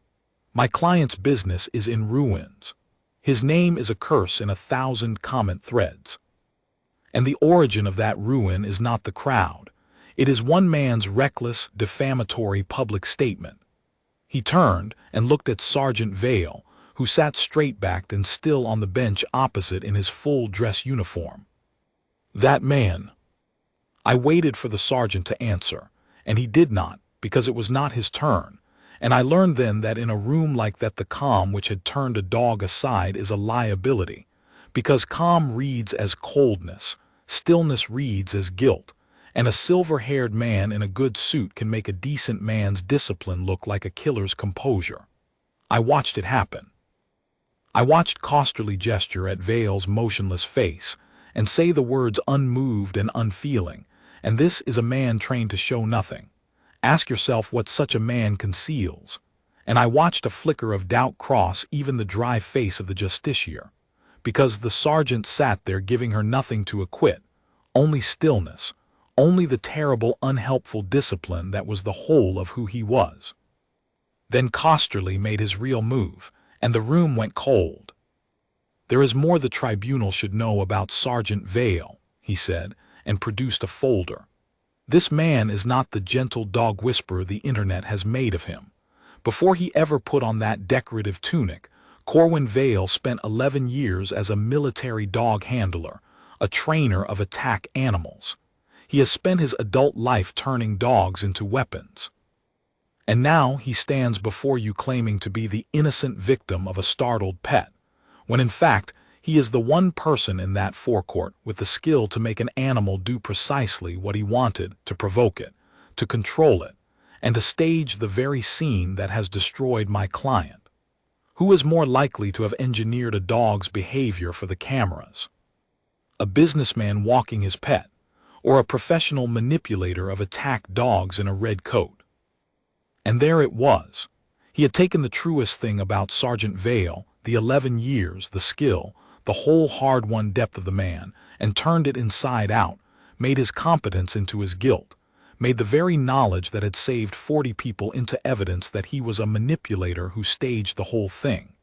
My client's business is in ruins. His name is a curse in 1,000 comment threads. And the origin of that ruin is not the crowd. It is one man's reckless, defamatory public statement. He turned and looked at Sergeant Vale, who sat straight-backed and still on the bench opposite in his full dress uniform. That man. I waited for the sergeant to answer, and he did not, because it was not his turn. And I learned then that in a room like that the calm which had turned a dog aside is a liability, because calm reads as coldness, stillness reads as guilt, and a silver-haired man in a good suit can make a decent man's discipline look like a killer's composure. I watched it happen. I watched Costerly gesture at Vale's motionless face and say the words unmoved and unfeeling, and this is a man trained to show nothing. Ask yourself what such a man conceals. And I watched a flicker of doubt cross even the dry face of the justiciar, because the sergeant sat there giving her nothing to acquit, only stillness, only the terrible, unhelpful discipline that was the whole of who he was. Then Costerly made his real move, and the room went cold. There is more the tribunal should know about Sergeant Vale, he said, and produced a folder. This man is not the gentle dog whisperer the internet has made of him. Before he ever put on that decorative tunic, Corwin Vale spent 11 years as a military dog handler, a trainer of attack animals. He has spent his adult life turning dogs into weapons. And now he stands before you claiming to be the innocent victim of a startled pet, when in fact he is the one person in that forecourt with the skill to make an animal do precisely what he wanted, to provoke it, to control it, and to stage the very scene that has destroyed my client. Who is more likely to have engineered a dog's behavior for the cameras? A businessman walking his pet, or a professional manipulator of attack dogs in a red coat? And there it was. He had taken the truest thing about Sergeant Vale, the 11 years, the skill, the whole hard-won depth of the man, and turned it inside out, made his competence into his guilt, made the very knowledge that had saved 40 people into evidence that he was a manipulator who staged the whole thing.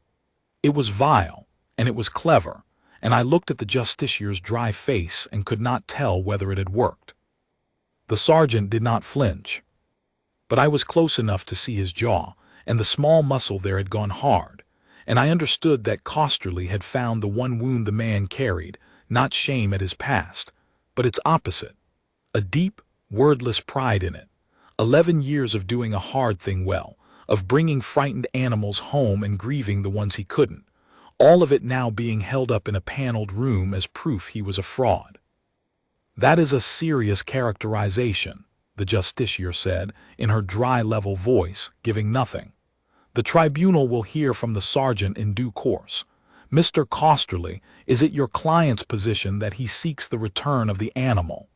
It was vile, and it was clever, and I looked at the justiciar's dry face and could not tell whether it had worked. The sergeant did not flinch, but I was close enough to see his jaw, and the small muscle there had gone hard, and I understood that Costerly had found the one wound the man carried, not shame at his past, but its opposite, a deep, wordless pride in it. 11 years of doing a hard thing well, of bringing frightened animals home and grieving the ones he couldn't, all of it now being held up in a paneled room as proof he was a fraud. "That is a serious characterization," the justiciar said, in her dry, level voice, giving nothing. "The tribunal will hear from the sergeant in due course. Mr. Costerly, is it your client's position that he seeks the return of the animal?"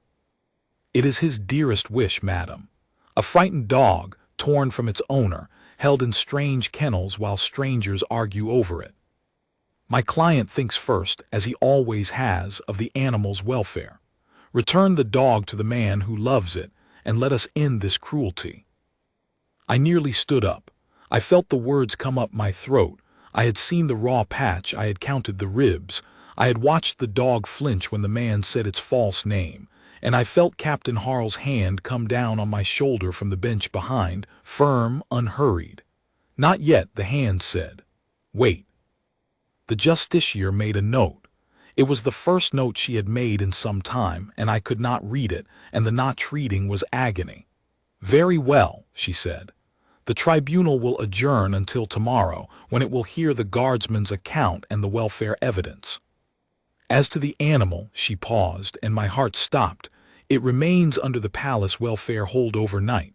"It is his dearest wish, madam. A frightened dog, torn from its owner, held in strange kennels while strangers argue over it. My client thinks first, as he always has, of the animal's welfare. Return the dog to the man who loves it, and let us end this cruelty." I nearly stood up. I felt the words come up my throat. I had seen the raw patch, I had counted the ribs, I had watched the dog flinch when the man said its false name, and I felt Captain Harl's hand come down on my shoulder from the bench behind, firm, unhurried. "Not yet," the hand said. "Wait." The justiciar made a note. It was the first note she had made in some time, and I could not read it, and the not reading was agony. "Very well," she said. "The tribunal will adjourn until tomorrow, when it will hear the guardsman's account and the welfare evidence. As to the animal," she paused, and my heart stopped, "it remains under the palace welfare hold overnight.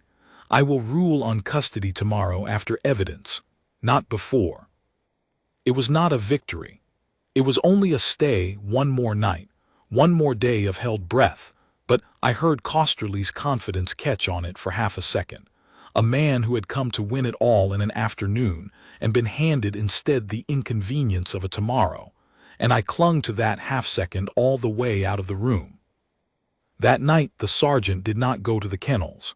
I will rule on custody tomorrow after evidence, not before." It was not a victory. It was only a stay, one more night, one more day of held breath, but I heard Costerly's confidence catch on it for half a second. A man who had come to win it all in an afternoon and been handed instead the inconvenience of a tomorrow, and I clung to that half-second all the way out of the room. That night the sergeant did not go to the kennels.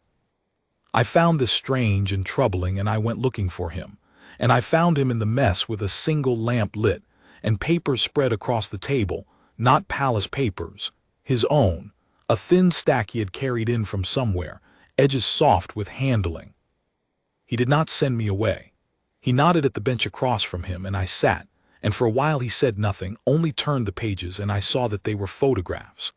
I found this strange and troubling, and I went looking for him, and I found him in the mess with a single lamp lit, and papers spread across the table, not palace papers, his own, a thin stack he had carried in from somewhere, edges soft with handling. He did not send me away. He nodded at the bench across from him, and I sat, and for a while he said nothing, only turned the pages, and I saw that they were photographs.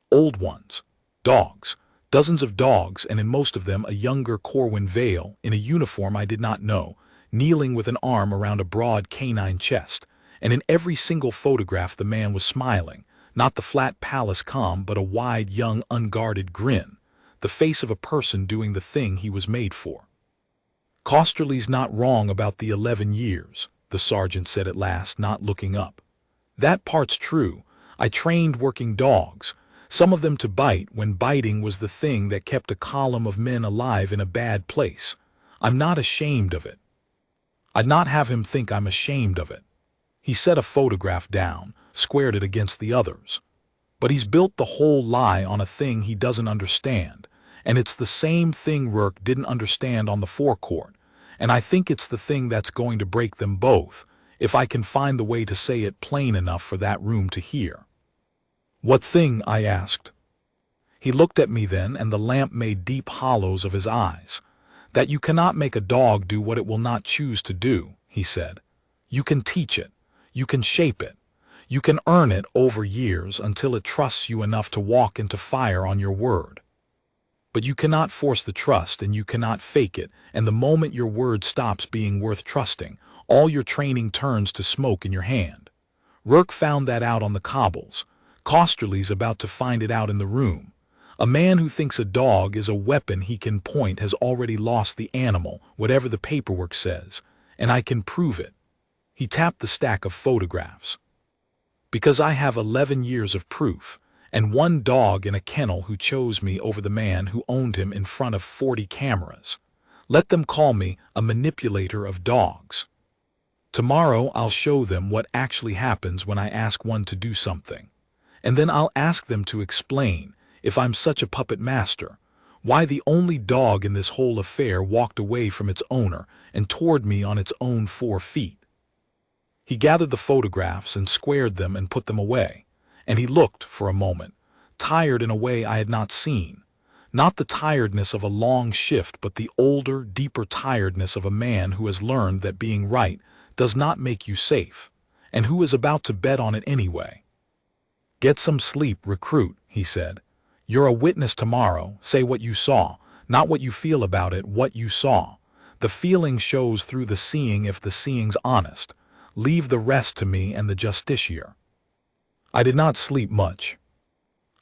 Old ones. Dogs. Dozens of dogs, and in most of them a younger Corwin Vale, in a uniform I did not know, kneeling with an arm around a broad canine chest, and in every single photograph the man was smiling, not the flat palace calm, but a wide, young, unguarded grin, the face of a person doing the thing he was made for. "Costerly's not wrong about the 11 years, the sergeant said at last, not looking up. "That part's true. I trained working dogs, some of them to bite when biting was the thing that kept a column of men alive in a bad place. I'm not ashamed of it. I'd not have him think I'm ashamed of it." He set a photograph down, squared it against the others. "But he's built the whole lie on a thing he doesn't understand, and it's the same thing Rourke didn't understand on the forecourt, and I think it's the thing that's going to break them both, if I can find the way to say it plain enough for that room to hear." "What thing?" I asked. He looked at me then, and the lamp made deep hollows of his eyes. "That you cannot make a dog do what it will not choose to do," he said. "You can teach it. You can shape it. You can earn it over years until it trusts you enough to walk into fire on your word. But you cannot force the trust, and you cannot fake it, and the moment your word stops being worth trusting, all your training turns to smoke in your hand. Rourke found that out on the cobbles. Costerly's about to find it out in the room. A man who thinks a dog is a weapon he can point has already lost the animal, whatever the paperwork says, and I can prove it." He tapped the stack of photographs. "Because I have 11 years of proof, and one dog in a kennel who chose me over the man who owned him in front of 40 cameras. Let them call me a manipulator of dogs. Tomorrow I'll show them what actually happens when I ask one to do something. And then I'll ask them to explain, if I'm such a puppet master, why the only dog in this whole affair walked away from its owner and toward me on its own 4 feet." He gathered the photographs and squared them and put them away, and he looked, for a moment, tired in a way I had not seen. Not the tiredness of a long shift, but the older, deeper tiredness of a man who has learned that being right does not make you safe, and who is about to bet on it anyway. "Get some sleep, recruit," he said. "You're a witness tomorrow. Say what you saw, not what you feel about it, what you saw. The feeling shows through the seeing if the seeing's honest. Leave the rest to me and the justiciar." I did not sleep much.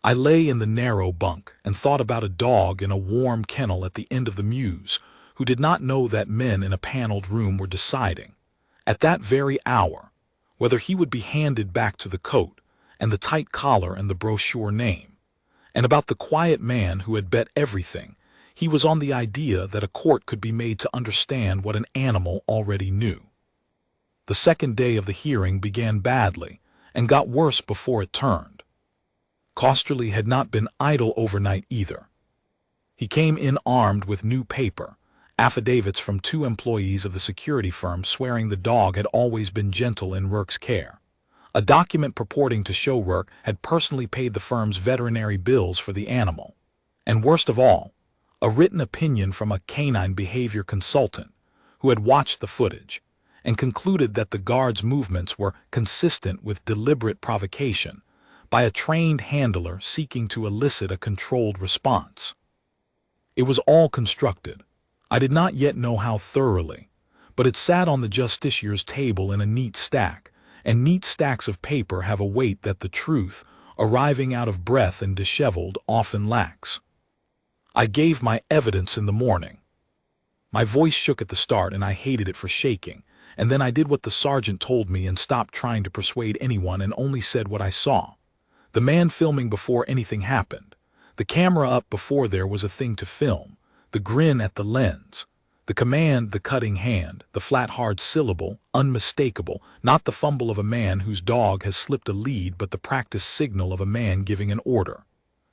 I lay in the narrow bunk and thought about a dog in a warm kennel at the end of the mews who did not know that men in a paneled room were deciding, at that very hour, whether he would be handed back to the coat and the tight collar and the brochure name, and about the quiet man who had bet everything he was on the idea that a court could be made to understand what an animal already knew. The second day of the hearing began badly and got worse before it turned. Costerly had not been idle overnight either. He came in armed with new paper, affidavits from 2 employees of the security firm swearing the dog had always been gentle in Rourke's care, a document purporting to show Rourke had personally paid the firm's veterinary bills for the animal, and worst of all, a written opinion from a canine behavior consultant who had watched the footage and concluded that the guard's movements were consistent with deliberate provocation by a trained handler seeking to elicit a controlled response. It was all constructed. I did not yet know how thoroughly, but it sat on the justiciar's table in a neat stack, and neat stacks of paper have a weight that the truth, arriving out of breath and disheveled, often lacks. I gave my evidence in the morning. My voice shook at the start, and I hated it for shaking, and then I did what the sergeant told me and stopped trying to persuade anyone and only said what I saw. The man filming before anything happened, the camera up before there was a thing to film, the grin at the lens, the command, the cutting hand, the flat hard syllable, unmistakable, not the fumble of a man whose dog has slipped a lead but the practiced signal of a man giving an order,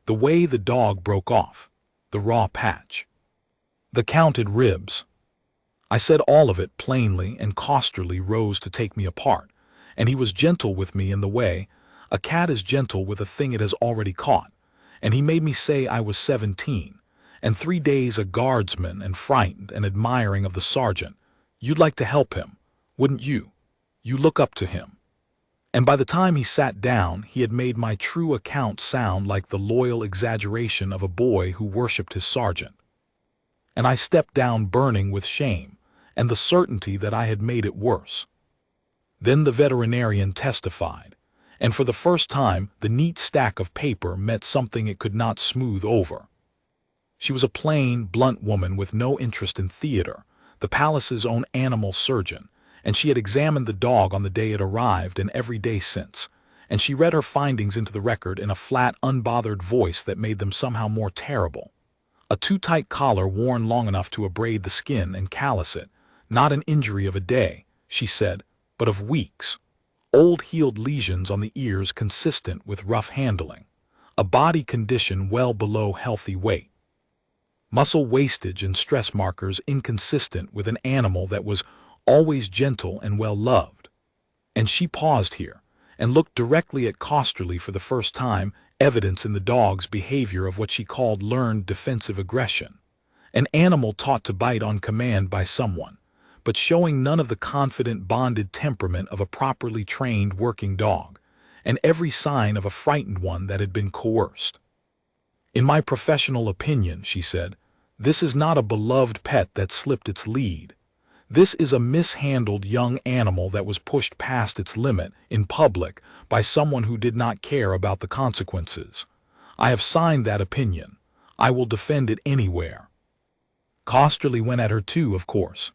the way the dog broke off, the raw patch, the counted ribs. I said all of it plainly, and Costerly rose to take me apart, and he was gentle with me in the way a cat is gentle with a thing it has already caught, and he made me say I was 17, and 3 days a guardsman and frightened and admiring of the sergeant. You'd like to help him, wouldn't you? You look up to him. And by the time he sat down, he had made my true account sound like the loyal exaggeration of a boy who worshipped his sergeant. And I stepped down burning with shame, and the certainty that I had made it worse. Then the veterinarian testified, and for the first time the neat stack of paper met something it could not smooth over. She was a plain, blunt woman with no interest in theater, the palace's own animal surgeon, and she had examined the dog on the day it arrived and every day since, and she read her findings into the record in a flat, unbothered voice that made them somehow more terrible. A too-tight collar worn long enough to abrade the skin and callous it, not an injury of a day, she said, but of weeks. Old healed lesions on the ears consistent with rough handling, a body condition well below healthy weight, muscle wastage and stress markers inconsistent with an animal that was always gentle and well loved. And she paused here and looked directly at Costerly for the first time, evidence in the dog's behavior of what she called learned defensive aggression, an animal taught to bite on command by someone, but showing none of the confident, bonded temperament of a properly trained working dog, and every sign of a frightened one that had been coerced. "In my professional opinion," she said, "this is not a beloved pet that slipped its lead. This is a mishandled young animal that was pushed past its limit in public by someone who did not care about the consequences. I have signed that opinion. I will defend it anywhere." Costerly went at her too, of course.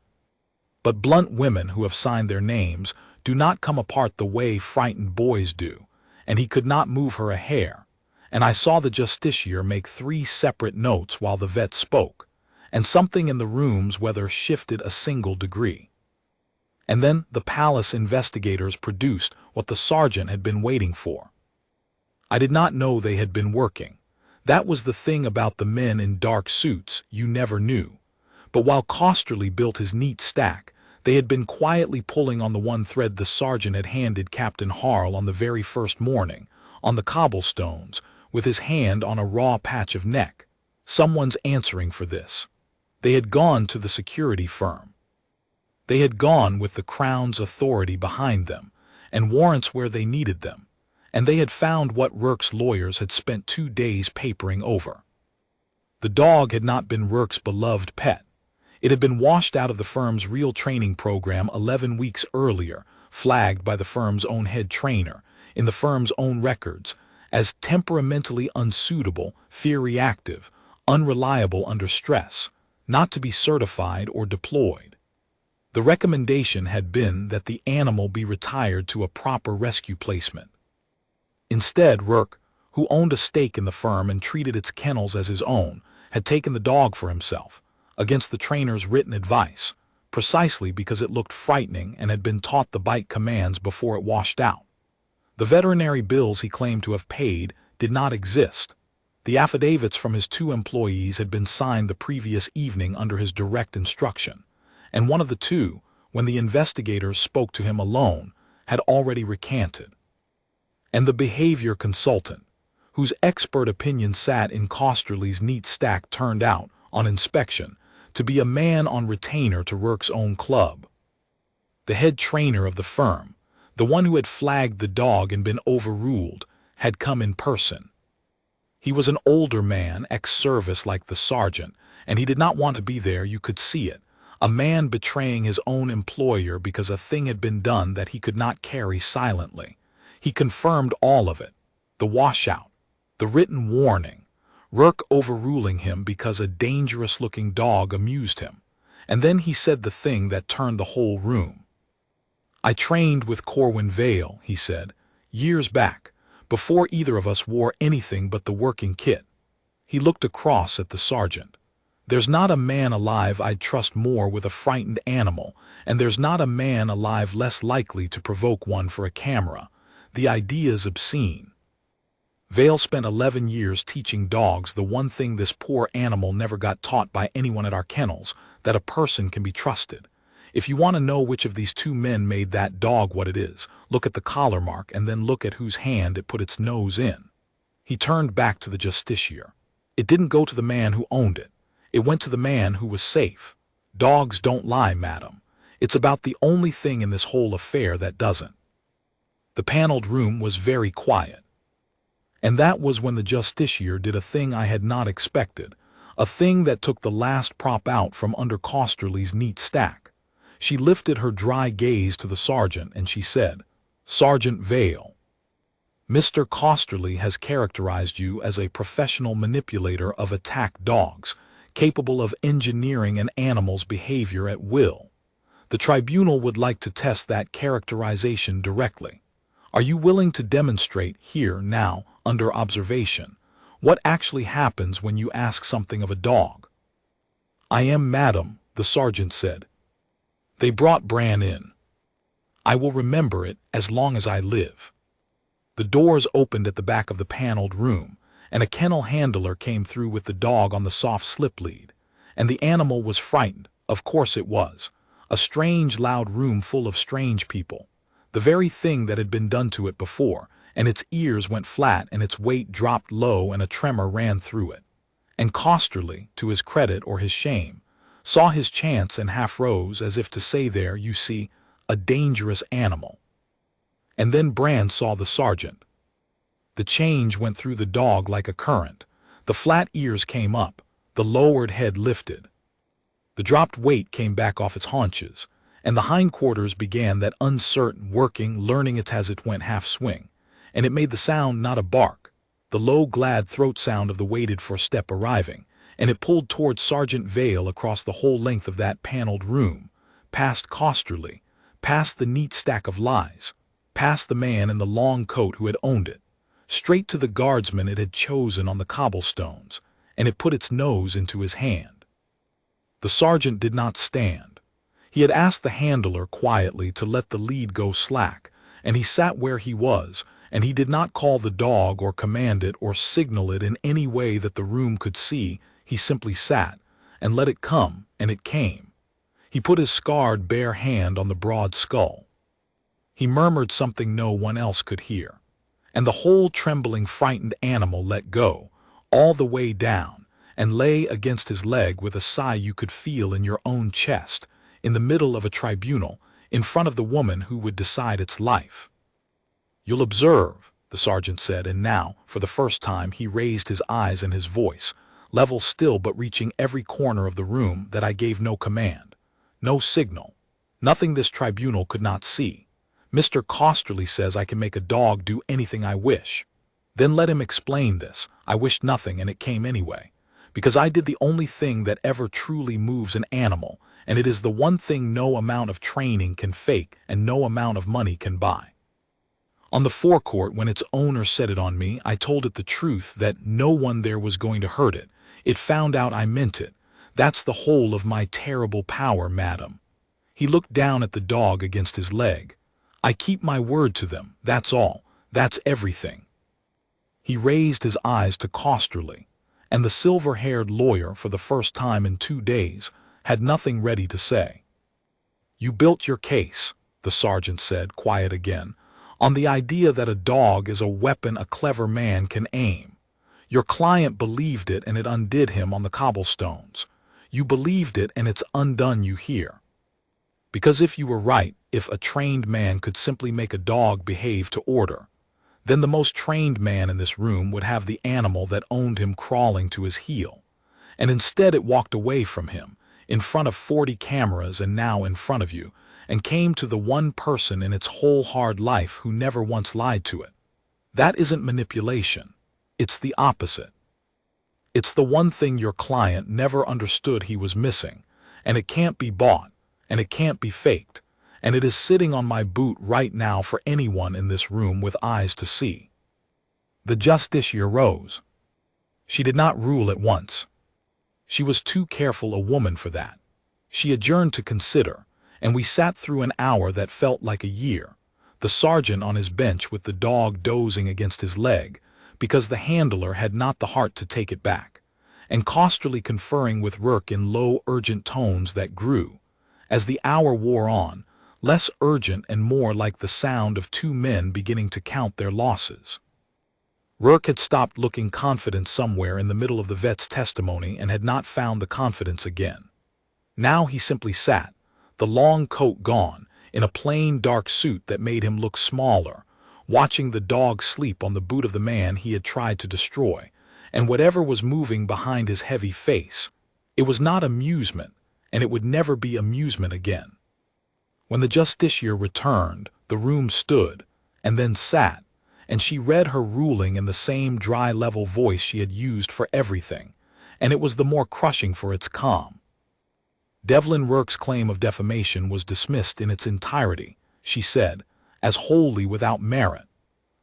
But blunt women who have signed their names do not come apart the way frightened boys do, and he could not move her a hair, and I saw the justiciar make 3 separate notes while the vet spoke, and something in the room's weather shifted a single degree. And then the palace investigators produced what the sergeant had been waiting for. I did not know they had been working. That was the thing about the men in dark suits, you never knew. But while Costerly built his neat stack, They had been quietly pulling on the one thread the sergeant had handed Captain Harl on the very first morning, on the cobblestones, with his hand on a raw patch of neck. Someone's answering for this. They had gone to the security firm. They had gone with the Crown's authority behind them, and warrants where they needed them, and they had found what Rourke's lawyers had spent 2 days papering over. The dog had not been Rourke's beloved pet. It had been washed out of the firm's real training program 11 weeks earlier, flagged by the firm's own head trainer, in the firm's own records, as temperamentally unsuitable, fear-reactive, unreliable under stress, not to be certified or deployed. The recommendation had been that the animal be retired to a proper rescue placement. Instead, Rourke, who owned a stake in the firm and treated its kennels as his own, had taken the dog for himself, against the trainer's written advice, precisely because it looked frightening and had been taught the bite commands before it washed out. The veterinary bills he claimed to have paid did not exist. The affidavits from his 2 employees had been signed the previous evening under his direct instruction, and one of the 2, when the investigators spoke to him alone, had already recanted. And the behavior consultant, whose expert opinion sat in Costerly's neat stack, turned out, on inspection, to be a man on retainer to Rourke's own club. The head trainer of the firm, the one who had flagged the dog and been overruled, had come in person. He was an older man, ex-service like the sergeant, and he did not want to be there, you could see it. A man betraying his own employer because a thing had been done that he could not carry silently. He confirmed all of it. The washout, the written warning, Rourke overruling him because a dangerous-looking dog amused him. And then he said the thing that turned the whole room. "I trained with Corwin Vale," he said, "years back, before either of us wore anything but the working kit." He looked across at the sergeant. "There's not a man alive I'd trust more with a frightened animal, and there's not a man alive less likely to provoke one for a camera. The idea's obscene." Vale spent 11 years teaching dogs the one thing this poor animal never got taught by anyone at our kennels, that a person can be trusted. If you want to know which of these 2 men made that dog what it is, look at the collar mark and then look at whose hand it put its nose in. He turned back to the justiciar. "It didn't go to the man who owned it. It went to the man who was safe. Dogs don't lie, madam. It's about the only thing in this whole affair that doesn't." The paneled room was very quiet. And that was when the justiciar did a thing I had not expected, a thing that took the last prop out from under Costerly's neat stack. She lifted her dry gaze to the sergeant and she said, "Sergeant Vale, Mr. Costerly has characterized you as a professional manipulator of attack dogs, capable of engineering an animal's behavior at will. The tribunal would like to test that characterization directly. Are you willing to demonstrate here, now, under observation, what actually happens when you ask something of a dog?" "I am, madam," the sergeant said. "They brought Bran in. I will remember it as long as I live." The doors opened at the back of the paneled room, and a kennel handler came through with the dog on the soft slip lead. And the animal was frightened, of course it was. A strange, loud room full of strange people. The very thing that had been done to it before, and its ears went flat and its weight dropped low and a tremor ran through it. And Costerly, to his credit or his shame, saw his chance and half rose as if to say, "There, you see, a dangerous animal." And then Bran saw the sergeant. The change went through the dog like a current. The flat ears came up, the lowered head lifted. The dropped weight came back off its haunches, and the hindquarters began that uncertain, working, learning it as it went half swing, and it made the sound not a bark, the low, glad throat sound of the waited-for step arriving, and it pulled toward Sergeant Vale across the whole length of that paneled room, past Costerly, past the neat stack of lies, past the man in the long coat who had owned it, straight to the guardsman it had chosen on the cobblestones, and it put its nose into his hand. The sergeant did not stand. He had asked the handler quietly to let the lead go slack, and he sat where he was, and he did not call the dog or command it or signal it in any way that the room could see. He simply sat, and let it come, and it came. He put his scarred bare hand on the broad skull. He murmured something no one else could hear, and the whole trembling, frightened animal let go, all the way down, and lay against his leg with a sigh you could feel in your own chest, in the middle of a tribunal, in front of the woman who would decide its life. "You'll observe," the sergeant said, and now, for the first time, he raised his eyes and his voice, level still but reaching every corner of the room, "that I gave no command, no signal, nothing this tribunal could not see. Mr. Costerly says I can make a dog do anything I wish. Then let him explain this. I wished nothing and it came anyway, because I did the only thing that ever truly moves an animal, and it is the one thing no amount of training can fake and no amount of money can buy. On the forecourt, when its owner set it on me, I told it the truth, that no one there was going to hurt it. It found out I meant it. That's the whole of my terrible power, madam." He looked down at the dog against his leg. "I keep my word to them, that's all. That's everything." He raised his eyes to Costerly, and the silver-haired lawyer, for the first time in 2 days, had nothing ready to say. "You built your case," the sergeant said, quiet again, "on the idea that a dog is a weapon a clever man can aim. Your client believed it and it undid him on the cobblestones. You believed it and it's undone you here. Because if you were right, if a trained man could simply make a dog behave to order, then the most trained man in this room would have the animal that owned him crawling to his heel. And instead it walked away from him, in front of 40 cameras and now in front of you, and came to the one person in its whole hard life who never once lied to it. That isn't manipulation. It's the opposite. It's the one thing your client never understood he was missing, and it can't be bought, and it can't be faked, and it is sitting on my boot right now for anyone in this room with eyes to see." The justiciar rose. She did not rule at once. She was too careful a woman for that. She adjourned to consider, and we sat through an hour that felt like a year, the sergeant on his bench with the dog dozing against his leg, because the handler had not the heart to take it back, and Costerly conferring with Rourke in low, urgent tones that grew, as the hour wore on, less urgent and more like the sound of 2 men beginning to count their losses. Rourke had stopped looking confident somewhere in the middle of the vet's testimony and had not found the confidence again. Now he simply sat, the long coat gone, in a plain dark suit that made him look smaller, watching the dog sleep on the boot of the man he had tried to destroy, and whatever was moving behind his heavy face, it was not amusement, and it would never be amusement again. When the justiciar returned, the room stood, and then sat, and she read her ruling in the same dry, level voice she had used for everything, and it was the more crushing for its calm. Devlin Rourke's claim of defamation was dismissed in its entirety, she said, as wholly without merit.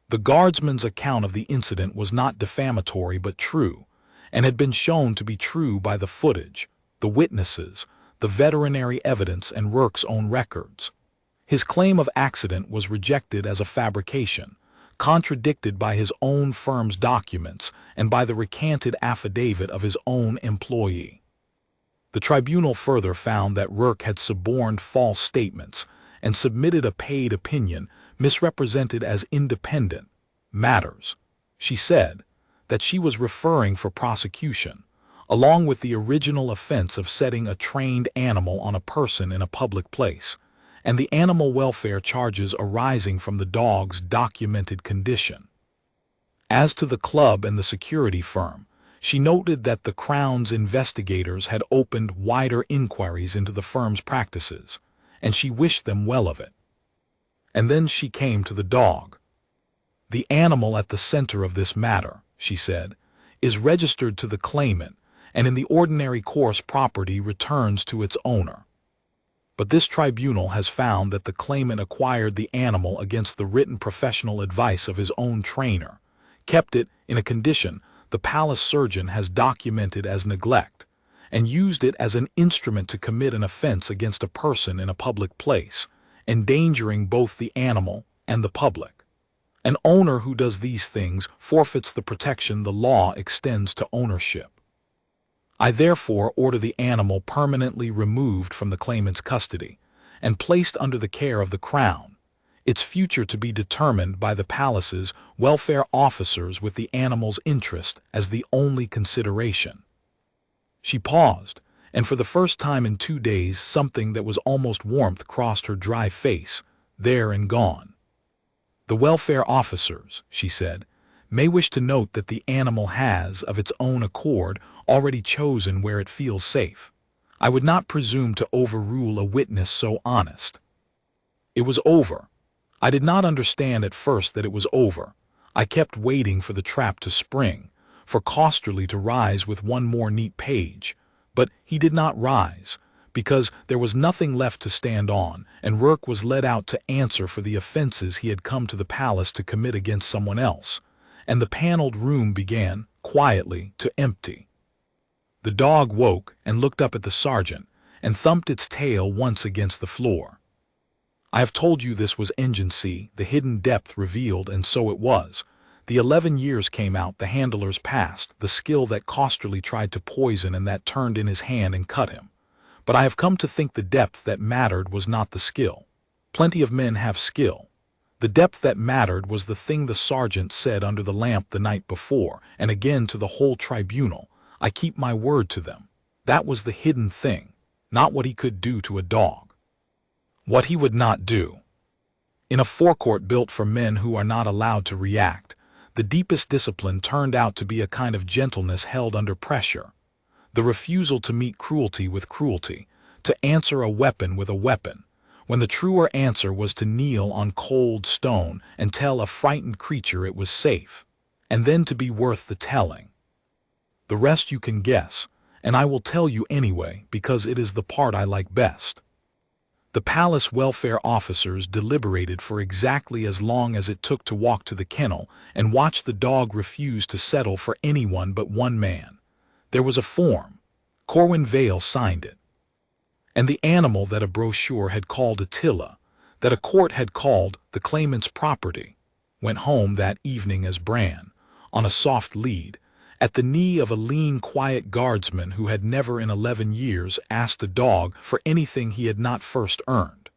The guardsman's account of the incident was not defamatory but true, and had been shown to be true by the footage, the witnesses, the veterinary evidence, and Rourke's own records. His claim of accident was rejected as a fabrication, contradicted by his own firm's documents and by the recanted affidavit of his own employee. The tribunal further found that Rourke had suborned false statements and submitted a paid opinion misrepresented as independent matters. She said that she was referring for prosecution, along with the original offense of setting a trained animal on a person in a public place, and the animal welfare charges arising from the dog's documented condition. As to the club and the security firm, she noted that the Crown's investigators had opened wider inquiries into the firm's practices, and she wished them well of it. And then she came to the dog. "The animal at the center of this matter," she said, "is registered to the claimant, and in the ordinary course property returns to its owner. But this tribunal has found that the claimant acquired the animal against the written professional advice of his own trainer, kept it in a condition the palace surgeon has documented as neglect, and used it as an instrument to commit an offense against a person in a public place, endangering both the animal and the public. An owner who does these things forfeits the protection the law extends to ownership." I therefore order the animal permanently removed from the claimant's custody and placed under the care of the Crown, its future to be determined by the palace's welfare officers with the animal's interest as the only consideration." She paused, and for the first time in 2 days something that was almost warmth crossed her dry face, there and gone. "The welfare officers," she said, "may wish to note that the animal has, of its own accord, already chosen where it feels safe. I would not presume to overrule a witness so honest." It was over. I did not understand at first that it was over. I kept waiting for the trap to spring, for Costerly to rise with one more neat page. But he did not rise, because there was nothing left to stand on, and Rourke was led out to answer for the offenses he had come to the palace to commit against someone else, and the paneled room began, quietly, to empty. The dog woke and looked up at the sergeant, and thumped its tail once against the floor. I have told you this was Engine C, the hidden depth revealed, and so it was. The 11 years came out, the handlers passed, the skill that Costerly tried to poison and that turned in his hand and cut him. But I have come to think the depth that mattered was not the skill. Plenty of men have skill. The depth that mattered was the thing the sergeant said under the lamp the night before, and again to the whole tribunal. I keep my word to them. That was the hidden thing, not what he could do to a dog. What he would not do. In a forecourt built for men who are not allowed to react, the deepest discipline turned out to be a kind of gentleness held under pressure. The refusal to meet cruelty with cruelty, to answer a weapon with a weapon, when the truer answer was to kneel on cold stone and tell a frightened creature it was safe, and then to be worth the telling. The rest you can guess, and I will tell you anyway because it is the part I like best. The palace welfare officers deliberated for exactly as long as it took to walk to the kennel and watch the dog refuse to settle for anyone but one man. There was a form. Corwin Vale signed it. And the animal that a brochure had called Attila, that a court had called the claimant's property, went home that evening as Bran, on a soft lead, at the knee of a lean, quiet guardsman who had never in 11 years asked a dog for anything he had not first earned.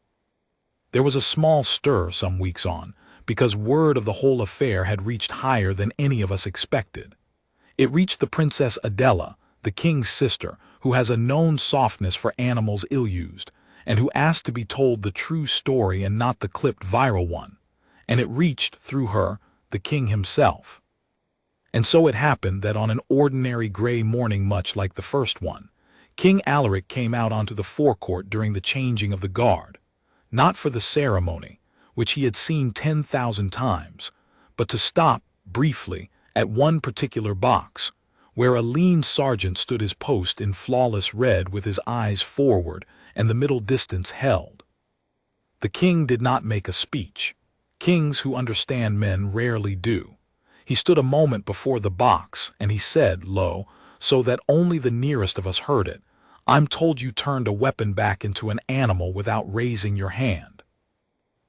There was a small stir some weeks on, because word of the whole affair had reached higher than any of us expected. It reached the Princess Adela, the king's sister, who has a known softness for animals ill-used, and who asked to be told the true story and not the clipped viral one. And it reached, through her, the king himself. And so it happened that on an ordinary gray morning much like the first one, King Alaric came out onto the forecourt during the changing of the guard, not for the ceremony, which he had seen 10,000 times, but to stop, briefly, at one particular box, where a lean sergeant stood his post in flawless red with his eyes forward and the middle distance held. The king did not make a speech. Kings who understand men rarely do. He stood a moment before the box, and he said, low, so that only the nearest of us heard it, "I'm told you turned a weapon back into an animal without raising your hand,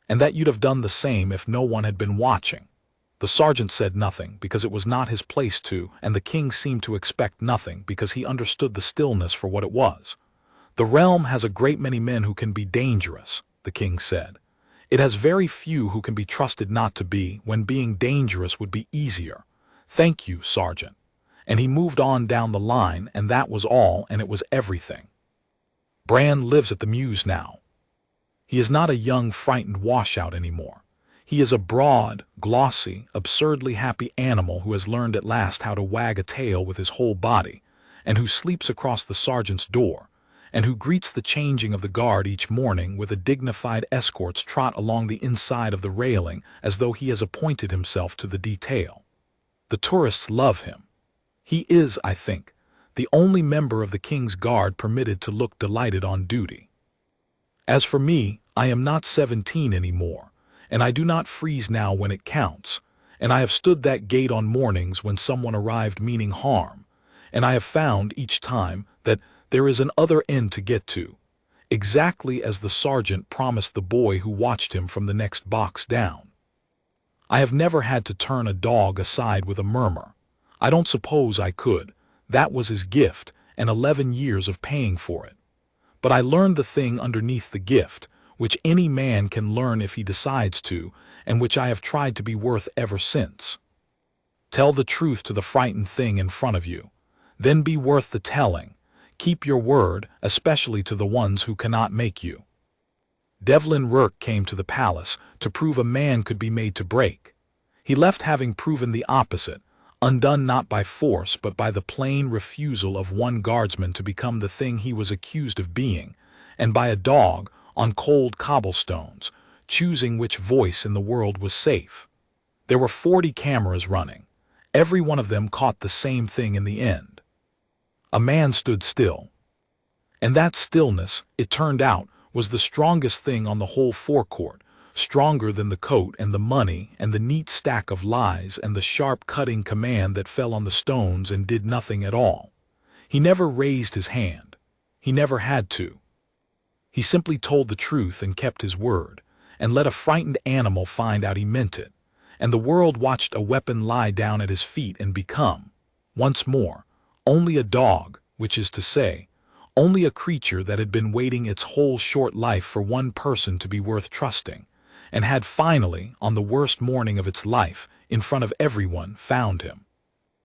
and that you'd have done the same if no one had been watching." The sergeant said nothing, because it was not his place to, and the king seemed to expect nothing, because he understood the stillness for what it was. "The realm has a great many men who can be dangerous," the king said. "It has very few who can be trusted not to be, when being dangerous would be easier. Thank you, Sergeant." And he moved on down the line, and that was all, and it was everything. Bran lives at the Mews now. He is not a young, frightened washout anymore. He is a broad, glossy, absurdly happy animal who has learned at last how to wag a tail with his whole body, and who sleeps across the sergeant's door, and who greets the changing of the guard each morning with a dignified escort's trot along the inside of the railing as though he has appointed himself to the detail. The tourists love him. He is, I think, the only member of the King's Guard permitted to look delighted on duty. As for me, I am not 17 anymore, and I do not freeze now when it counts, and I have stood that gate on mornings when someone arrived meaning harm, and I have found, each time, that there is an other end to get to, exactly as the sergeant promised the boy who watched him from the next box down. I have never had to turn a dog aside with a murmur. I don't suppose I could. That was his gift, and 11 years of paying for it. But I learned the thing underneath the gift, which any man can learn if he decides to, and which I have tried to be worth ever since. Tell the truth to the frightened thing in front of you. Then be worth the telling. Keep your word, especially to the ones who cannot make you. Devlin Rourke came to the palace to prove a man could be made to break. He left having proven the opposite, undone not by force but by the plain refusal of one guardsman to become the thing he was accused of being, and by a dog, on cold cobblestones, choosing which voice in the world was safe. There were 40 cameras running. Every one of them caught the same thing in the end. A man stood still. And that stillness, it turned out, was the strongest thing on the whole forecourt, stronger than the coat and the money and the neat stack of lies and the sharp cutting command that fell on the stones and did nothing at all. He never raised his hand. He never had to. He simply told the truth and kept his word, and let a frightened animal find out he meant it, and the world watched a weapon lie down at his feet and become, once more, only a dog, which is to say, only a creature that had been waiting its whole short life for one person to be worth trusting, and had finally, on the worst morning of its life, in front of everyone, found him.